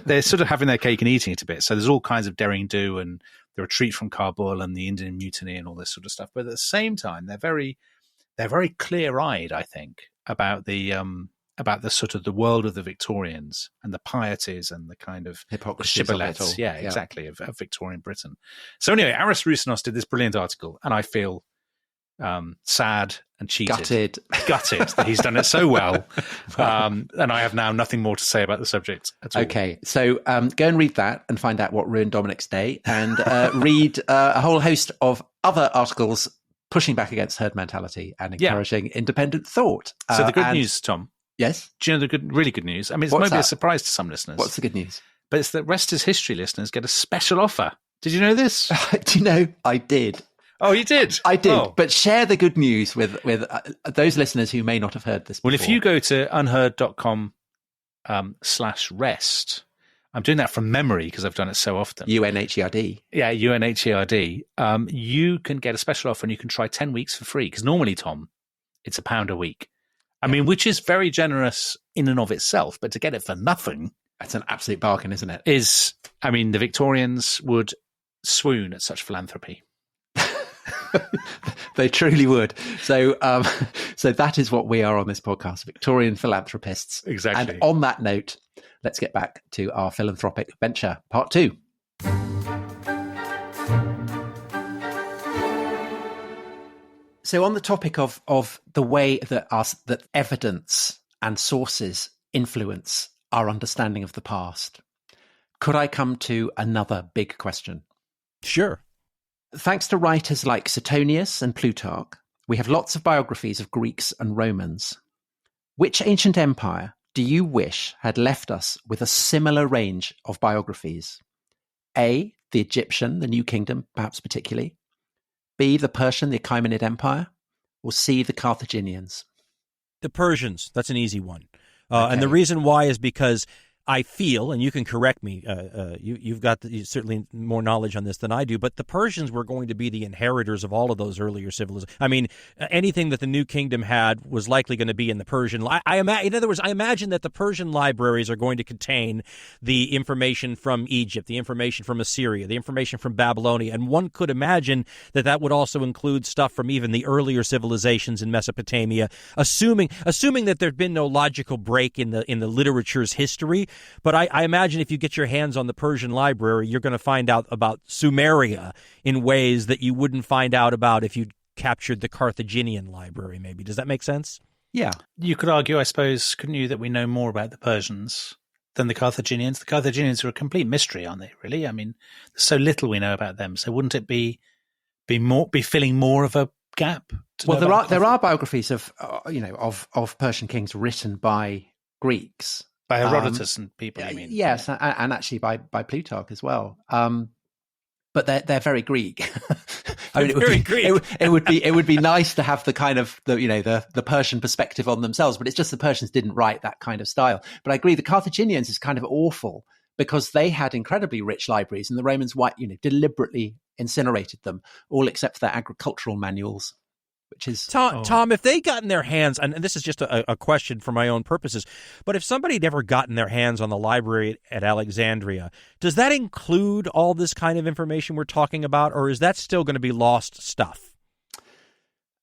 they're sort of having their cake and eating it a bit. So there's all kinds of daring do and the retreat from Kabul and the Indian Mutiny and all this sort of stuff. But at the same time, they're very clear-eyed, I think, about the sort of the world of the Victorians and the pieties and the kind of shibboleths, exactly, of Victorian Britain. So anyway, Aris Routinos did this brilliant article, and I feel sad and cheated. Gutted that he's done it so well. And I have now nothing more to say about the subject at all. Okay, so go and read that and find out what ruined Dominic's day, and read a whole host of other articles pushing back against herd mentality and encouraging independent thought. So the good news, Tom. Yes? Do you know the really good news? I mean, it's maybe a surprise to some listeners. What's the good news? But it's that Rest is History listeners get a special offer. Did you know this? Do you know? I did. Oh, you did? I did. Oh. But share the good news with those listeners who may not have heard this before. Well, if you go to unheard.com/rest, I'm doing that from memory because I've done it so often. UNHERD. Yeah, UNHERD. You can get a special offer and you can try 10 weeks for free. Because normally, Tom, it's £1 a week. I mean, which is very generous in and of itself, but to get it for nothing... That's an absolute bargain, isn't it? The Victorians would swoon at such philanthropy. They truly would. So that is what we are on this podcast, Victorian philanthropists. Exactly. And on that note, let's get back to our philanthropic venture, part 2. So on the topic of the way that evidence and sources influence our understanding of the past, could I come to another big question? Sure. Thanks to writers like Suetonius and Plutarch, we have lots of biographies of Greeks and Romans. Which ancient empire do you wish had left us with a similar range of biographies? A, the Egyptian, the New Kingdom, perhaps particularly. B, the Persian, the Achaemenid Empire. Or C, the Carthaginians. The Persians. That's an easy one. Okay. And the reason why is because I feel, and you can correct me, you've got certainly more knowledge on this than I do, but the Persians were going to be the inheritors of all of those earlier civilizations. I mean, anything that the New Kingdom had was likely going to be in the Persian. In other words, I imagine that the Persian libraries are going to contain the information from Egypt, the information from Assyria, the information from Babylonia, and one could imagine that would also include stuff from even the earlier civilizations in Mesopotamia, assuming that there'd been no logical break in the literature's history. But I imagine if you get your hands on the Persian library, you're going to find out about Sumeria in ways that you wouldn't find out about if you captured the Carthaginian library, maybe. Does that make sense? Yeah. You could argue, I suppose, couldn't you, that we know more about the Persians than the Carthaginians? The Carthaginians are a complete mystery, aren't they, really? I mean, there's so little we know about them. So wouldn't it be filling more of a gap? Well, there are biographies of of Persian kings written by Greeks, by Herodotus and people. You mean? Yes, and actually by Plutarch as well. But they're very Greek. I mean, it would be nice to have the kind of the Persian perspective on themselves, but it's just the Persians didn't write that kind of style. But I agree, the Carthaginians is kind of awful because they had incredibly rich libraries, and the Romans deliberately incinerated them, all except their agricultural manuals. Which is Tom, if they got in their hands, and this is just a question for my own purposes, but if somebody had ever gotten their hands on the library at Alexandria, does that include all this kind of information we're talking about, or is that still going to be lost stuff?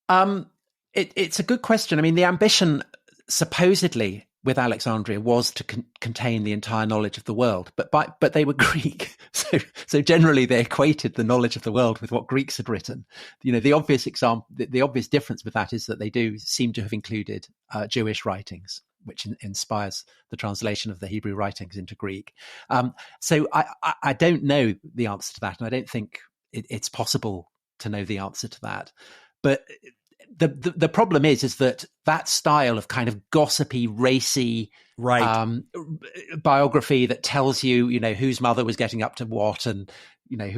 It's a good question. I mean, the ambition supposedly with Alexandria was to contain the entire knowledge of the world, but they were Greek, so generally they equated the knowledge of the world with what Greeks had written. The obvious example, the obvious difference with that is that they do seem to have included Jewish writings, which inspires the translation of the Hebrew writings into Greek. So I don't know the answer to that, and I don't think it's possible to know the answer to that, but. The problem is that style of kind of gossipy, racy, biography that tells you, whose mother was getting up to what, and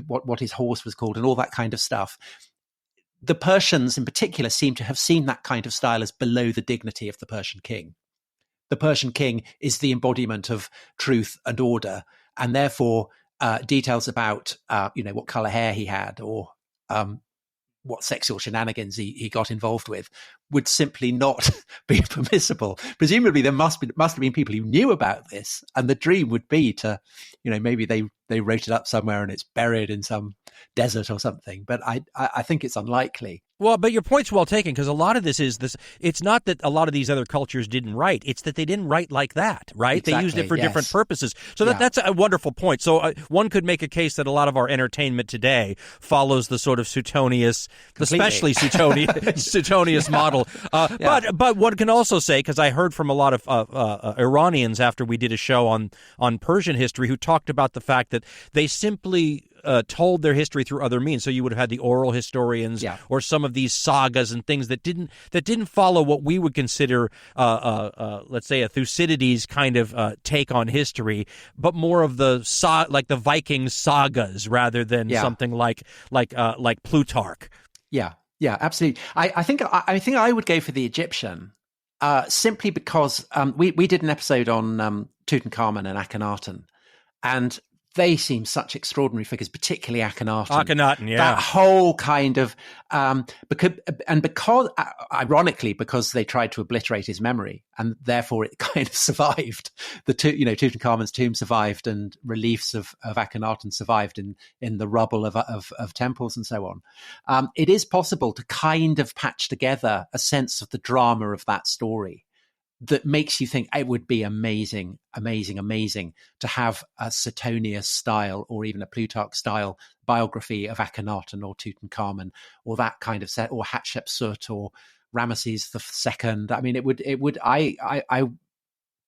what his horse was called, and all that kind of stuff. The Persians, in particular, seem to have seen that kind of style as below the dignity of the Persian king. The Persian king is the embodiment of truth and order, and therefore details about what color hair he had or what sexual shenanigans he got involved with would simply not be permissible. Presumably there must have been people who knew about this, and the dream would be to, maybe they wrote it up somewhere and it's buried in some desert or something. But I think it's unlikely. Well, but your point's well taken, because a lot of this is this. It's not that a lot of these other cultures didn't write; it's that they didn't write like that, right? Exactly, they used it for different purposes. So that's a wonderful point. So one could make a case that a lot of our entertainment today follows the sort of Suetonius, especially Suetonius model. But one can also say, because I heard from a lot of Iranians after we did a show on Persian history, who talked about the fact that they simply told their history through other means. So you would have had the oral historians, or some of these sagas and things that didn't follow what we would consider, let's say, a Thucydides kind of take on history, but more of the like the Viking sagas rather than something like Plutarch. Yeah, absolutely. I think I would go for the Egyptian, simply because we did an episode on Tutankhamun and Akhenaten, and they seem such extraordinary figures, particularly Akhenaten. That whole kind of because ironically, because they tried to obliterate his memory, and therefore it kind of survived. Tutankhamun's tomb survived, and reliefs of Akhenaten survived in the rubble of temples and so on. It is possible to kind of patch together a sense of the drama of that story that makes you think it would be amazing to have a Suetonius style or even a Plutarch style biography of Akhenaten or Tutankhamun or that kind of set, or Hatshepsut or Ramesses II. I mean, it would. I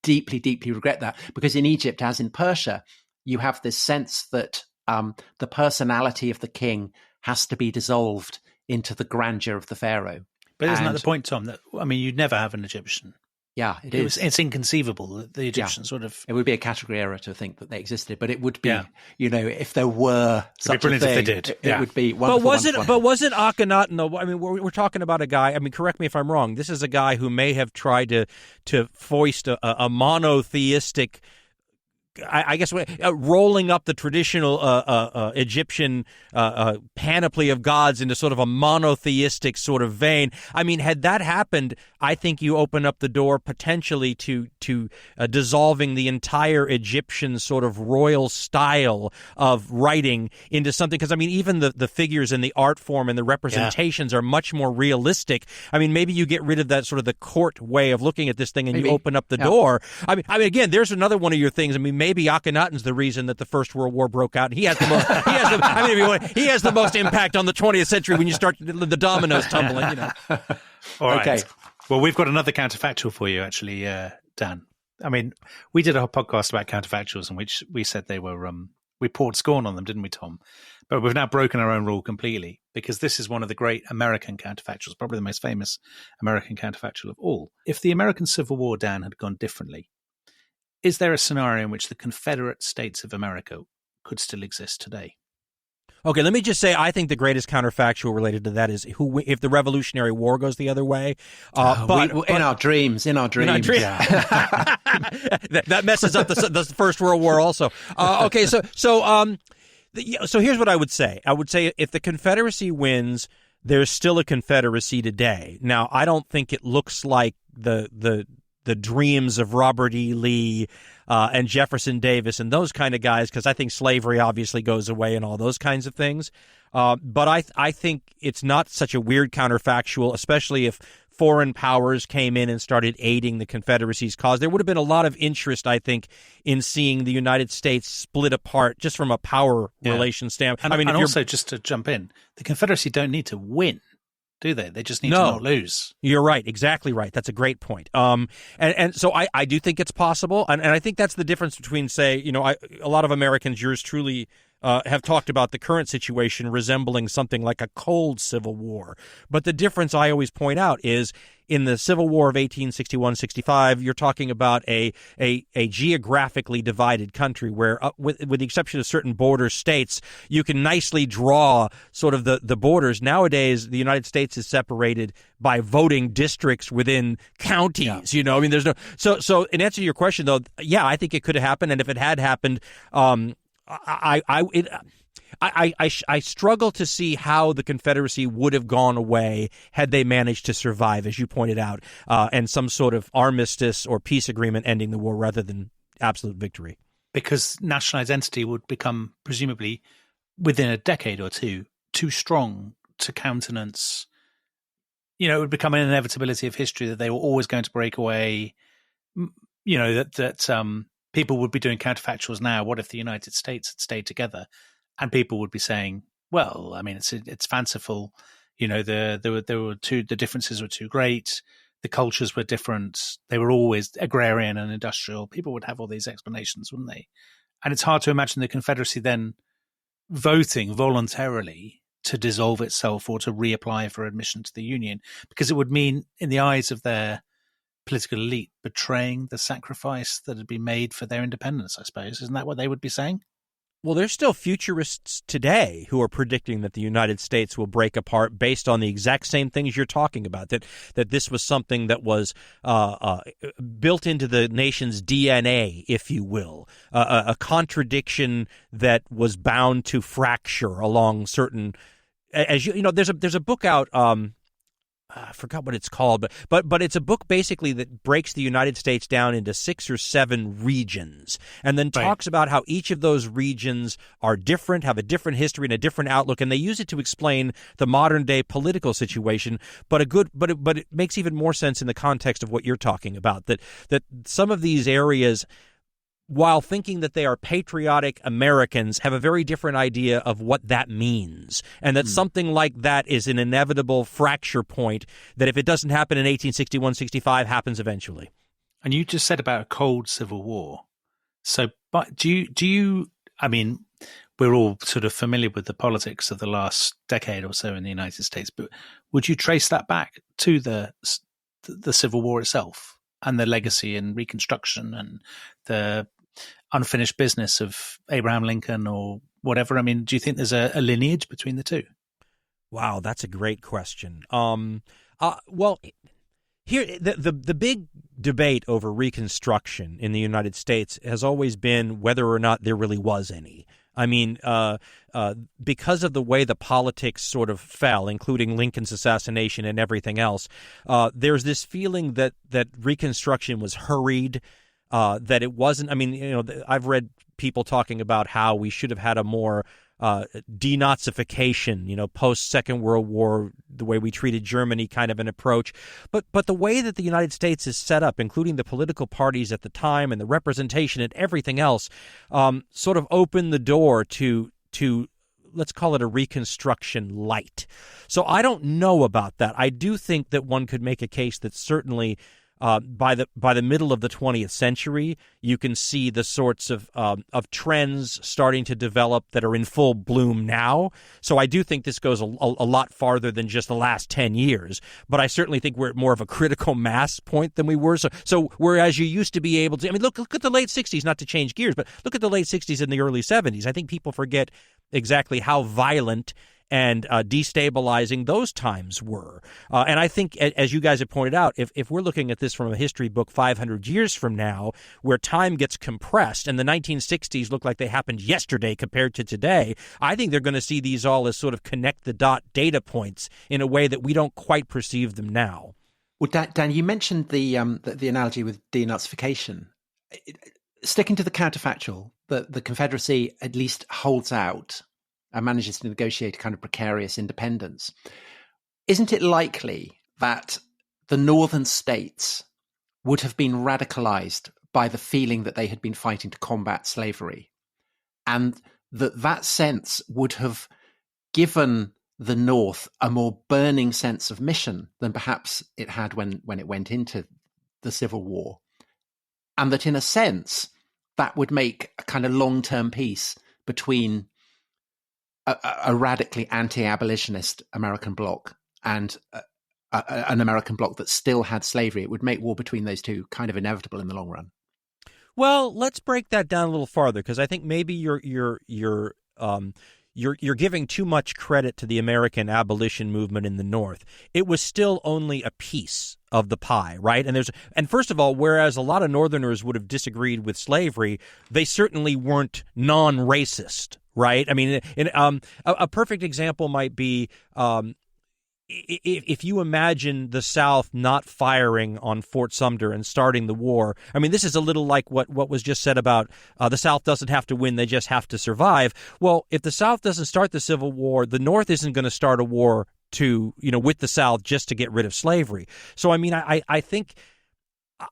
deeply regret that, because in Egypt, as in Persia, you have this sense that the personality of the king has to be dissolved into the grandeur of the pharaoh. But isn't that the point, Tom? That you'd never have an Egyptian. Yeah, it is. It's inconceivable that the Egyptians sort of... It would be a category error to think that they existed, but it would be, if there were such a thing, if they did. It would be wonderful. But wasn't Akhenaten, though? I mean, we're talking about a guy, correct me if I'm wrong, this is a guy who may have tried to foist a monotheistic... I guess rolling up the traditional Egyptian panoply of gods into sort of a monotheistic sort of vein. I mean, had that happened, I think you open up the door potentially to dissolving the entire Egyptian sort of royal style of writing into something. Because, even the figures and the art form and the representations are much more realistic. Maybe you get rid of that sort of the court way of looking at this thing and you open up the door. Again, there's another one of your things. Maybe Akhenaten's the reason that the First World War broke out. He has the most. He has the most impact on the 20th century when you start the dominoes tumbling. All right. Okay. Well, we've got another counterfactual for you, actually, Dan. We did a podcast about counterfactuals in which we said they were we poured scorn on them, didn't we, Tom? But we've now broken our own rule completely, because this is one of the great American counterfactuals, probably the most famous American counterfactual of all. If the American Civil War, Dan, had gone differently, is there a scenario in which the Confederate States of America could still exist today? Okay, let me just say, I think the greatest counterfactual related to that is if the Revolutionary War goes the other way. But in our dreams. Yeah. that messes up the First World War also. Okay, so here's what I would say. I would say if the Confederacy wins, there's still a Confederacy today. Now, I don't think it looks like the dreams of Robert E. Lee and Jefferson Davis and those kind of guys, because I think slavery obviously goes away and all those kinds of things. But I think it's not such a weird counterfactual, especially if foreign powers came in and started aiding the Confederacy's cause. There would have been a lot of interest, I think, in seeing the United States split apart just from a power relation standpoint. And also, just to jump in, the Confederacy don't need to win, do they? They just need to not lose. You're right. Exactly right. That's a great point. And so I do think it's possible. And I think that's the difference between, say, a lot of Americans, yours truly, have talked about the current situation resembling something like a cold civil war. But the difference I always point out is in the Civil War of 1861-65, you're talking about a geographically divided country where, with the exception of certain border states, you can nicely draw sort of the borders. Nowadays, the United States is separated by voting districts within counties. Yeah. There's no so in answer to your question, though, yeah, I think it could have happened, and if it had happened, I struggle to see how the Confederacy would have gone away had they managed to survive, as you pointed out, and some sort of armistice or peace agreement ending the war rather than absolute victory. Because national identity would become, presumably, within a decade or two, too strong to countenance. It would become an inevitability of history that they were always going to break away. That people would be doing counterfactuals now. What if the United States had stayed together? And people would be saying, well, I mean, it's fanciful. The differences were too great. The cultures were different. They were always agrarian and industrial. People would have all these explanations, wouldn't they? And it's hard to imagine the Confederacy then voting voluntarily to dissolve itself or to reapply for admission to the Union, because it would mean, in the eyes of their political elite, betraying the sacrifice that had been made for their independence, I suppose. Isn't that what they would be saying? Well, there's still futurists today who are predicting that the United States will break apart based on the exact same things you're talking about, that this was something that was built into the nation's DNA, if you will, a contradiction that was bound to fracture along certain, there's a book out, I forgot what it's called, but it's a book basically that breaks the United States down into 6 or 7 regions, and then talks about how each of those regions are different, have a different history and a different outlook, and they use it to explain the modern day political situation. But it makes even more sense in the context of what you're talking about, that some of these areas, while thinking that they are patriotic Americans, have a very different idea of what that means, and that something like that is an inevitable fracture point that, if it doesn't happen in 1861-65, happens eventually. And you just said about a cold civil war. So, but do you? I mean, we're all sort of familiar with the politics of the last decade or so in the United States, but would you trace that back to the Civil War itself and the legacy and Reconstruction and the unfinished business of Abraham Lincoln or whatever? I mean, do you think there's a lineage between the two? Wow, that's a great question. Well, here the big debate over Reconstruction in the United States has always been whether or not there really was any. I mean, because of the way the politics sort of fell, including Lincoln's assassination and everything else, there's this feeling that Reconstruction was hurried. That it wasn't. I mean, I've read people talking about how we should have had a more denazification, post Second World War, the way we treated Germany, kind of an approach. But the way that the United States is set up, including the political parties at the time and the representation and everything else, sort of opened the door to let's call it a Reconstruction light. So I don't know about that. I do think that one could make a case that certainly by the middle of the 20th century, you can see the sorts of trends starting to develop that are in full bloom now. So I do think this goes a lot farther than just the last 10 years. But I certainly think we're at more of a critical mass point than we were. So whereas you used to be able to, I mean, look at the late 60s, not to change gears, but look at the late 60s and the early 70s. I think people forget exactly how violent and destabilizing those times were. And I think, as you guys have pointed out, if we're looking at this from a history book 500 years from now, where time gets compressed and the 1960s look like they happened yesterday compared to today, I think they're going to see these all as sort of connect-the-dot data points in a way that we don't quite perceive them now. Well, Dan, you mentioned the analogy with denazification. Sticking to the counterfactual, the Confederacy at least holds out and manages to negotiate a kind of precarious independence. Isn't it likely that the northern states would have been radicalized by the feeling that they had been fighting to combat slavery, and that sense would have given the North a more burning sense of mission than perhaps it had when it went into the Civil War, and that in a sense that would make a kind of long-term peace between a radically anti-abolitionist American bloc and an American bloc that still had slavery? It would make war between those two kind of inevitable in the long run. Well, let's break that down a little farther, because I think maybe you're giving too much credit to the American abolition movement in the North. It was still only a piece of the pie, right? And first of all, whereas a lot of Northerners would have disagreed with slavery, they certainly weren't non-racist, right? I mean, a perfect example might be if you imagine the South not firing on Fort Sumter and starting the war. I mean, this is a little like what was just said about the South doesn't have to win, they just have to survive. Well, if the South doesn't start the Civil War, the North isn't going to start a war with the South just to get rid of slavery. So, I mean, I think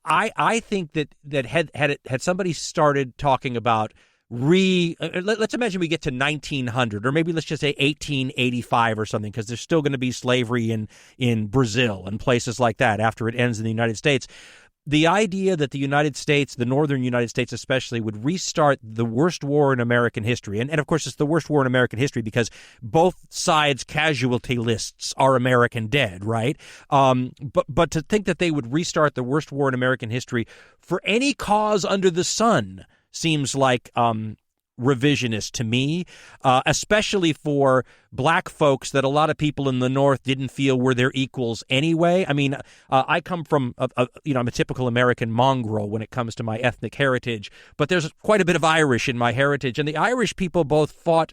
that had somebody started talking about let's imagine we get to 1900, or maybe let's just say 1885 or something, because there's still going to be slavery in Brazil and places like that after it ends in the United States. The idea that the United States, the northern United States especially, would restart the worst war in American history. And of course, it's the worst war in American history because both sides' casualty lists are American dead, right? But to think that they would restart the worst war in American history for any cause under the sun seems like revisionist to me, especially for black folks that a lot of people in the North didn't feel were their equals anyway. I mean, I come from, I'm a typical American mongrel when it comes to my ethnic heritage, but there's quite a bit of Irish in my heritage. And the Irish people both fought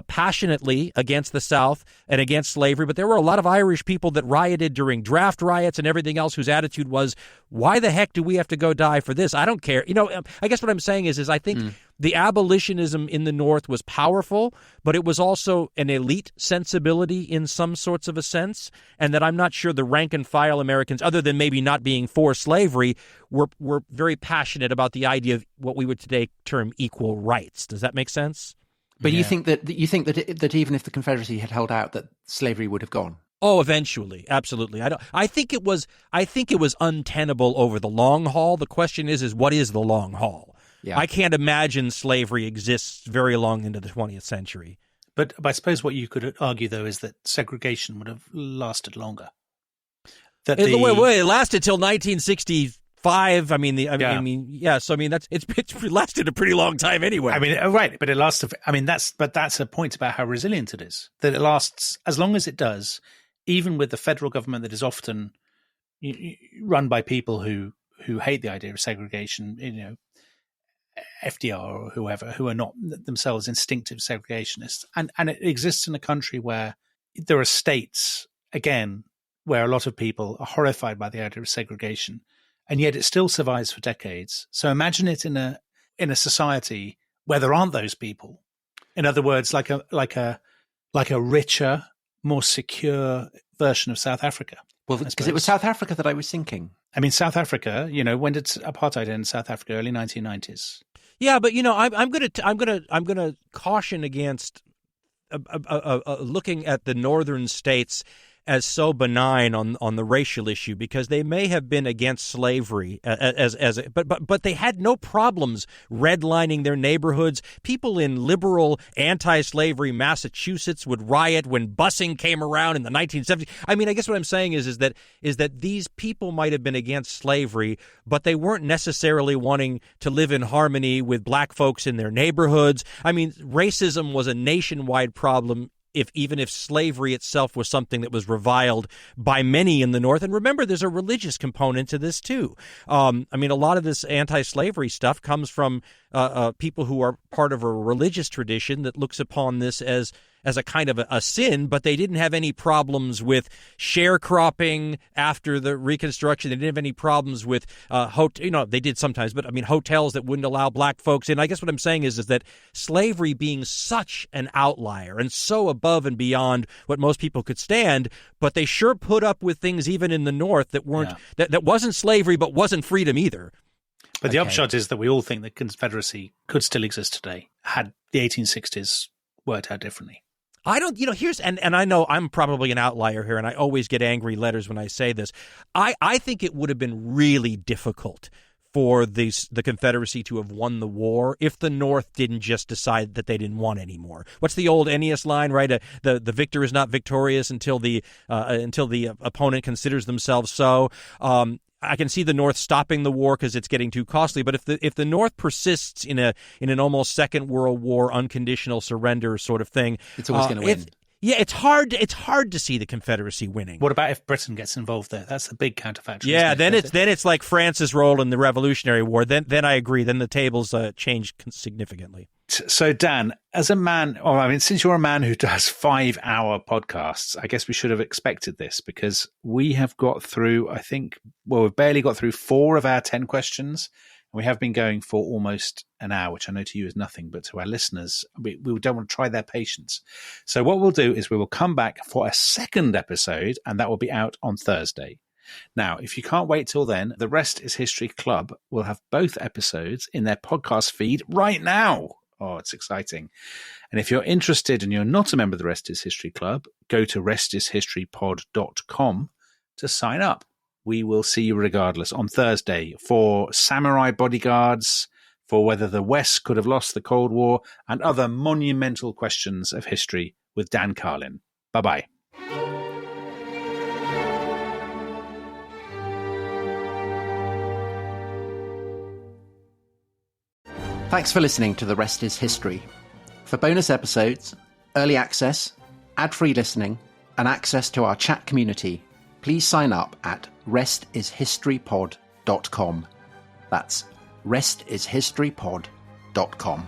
passionately against the South and against slavery, but there were a lot of Irish people that rioted during draft riots and everything else whose attitude was, why the heck do we have to go die for this? I don't care. I guess what I'm saying is I think the abolitionism in the North was powerful, but it was also an elite sensibility in some sorts of a sense, and that I'm not sure the rank and file Americans, other than maybe not being for slavery, were very passionate about the idea of what we would today term equal rights. Does that make sense? But you think that even if the Confederacy had held out, that slavery would have gone? Oh, eventually, absolutely. I think it was untenable over the long haul. The question is what is the long haul? Yeah. I can't imagine slavery exists very long into the 20th century. But I suppose what you could argue, though, is that segregation would have lasted longer. It lasted till 1965. So it's lasted a pretty long time anyway. I mean, right, but it lasted. I mean, that's a point about how resilient it is. That it lasts as long as it does, even with the federal government that is often run by people who hate the idea of segregation. FDR or whoever, who are not themselves instinctive segregationists. And it exists in a country where there are states, again, where a lot of people are horrified by the idea of segregation, and yet it still survives for decades. So imagine it in a society where there aren't those people. In other words, like a richer, more secure version of South Africa. Well, because it was South Africa that I was thinking. I mean, South Africa, when did apartheid end in South Africa? Early 1990s. Yeah, but I'm gonna caution against looking at the northern states as so benign on the racial issue, because they may have been against slavery but they had no problems redlining their neighborhoods. People in liberal anti-slavery Massachusetts would riot when busing came around in the 1970s. I mean, I guess what I'm saying is that these people might have been against slavery, but they weren't necessarily wanting to live in harmony with black folks in their neighborhoods. I mean, racism was a nationwide problem, even if slavery itself was something that was reviled by many in the North. And remember, there's a religious component to this, too. I mean, a lot of this anti-slavery stuff comes from people who are part of a religious tradition that looks upon this as a kind of a sin, but they didn't have any problems with sharecropping after the Reconstruction. They didn't have any problems with, they did sometimes, but I mean, hotels that wouldn't allow black folks in. I guess what I'm saying is that slavery being such an outlier and so above and beyond what most people could stand, but they sure put up with things even in the North that weren't, that wasn't slavery, but wasn't freedom either. But the upshot is that we all think the Confederacy could still exist today had the 1860s worked out differently. I don't, here's, and I know I'm probably an outlier here, and I always get angry letters when I say this. I think it would have been really difficult for the Confederacy to have won the war if the North didn't just decide that they didn't want any more. What's the old Ennius line, right? The victor is not victorious until the opponent considers themselves so. I can see the North stopping the war because it's getting too costly. But if the North persists in an almost Second World War unconditional surrender sort of thing, it's always going to win. It's hard to see the Confederacy winning. What about if Britain gets involved there? That's a big counterfactual. Yeah, then it's like France's role in the Revolutionary War. Then I agree. Then the tables change significantly. So, Dan, as a man, since you're a man who does 5-hour podcasts, I guess we should have expected this, because we have got through, we've barely got through 4 of our 10 questions. And we have been going for almost an hour, which I know to you is nothing, but to our listeners, we don't want to try their patience. So what we'll do is we will come back for a second episode, and that will be out on Thursday. Now, if you can't wait till then, the Rest is History Club will have both episodes in their podcast feed right now. Oh, it's exciting. And if you're interested and you're not a member of the Rest is History Club, go to restishistorypod.com to sign up. We will see you regardless on Thursday for samurai bodyguards, for whether the West could have lost the Cold War, and other monumental questions of history with Dan Carlin. Bye-bye. Thanks for listening to The Rest is History. For bonus episodes, early access, ad-free listening, and access to our chat community, please sign up at restishistorypod.com. That's restishistorypod.com.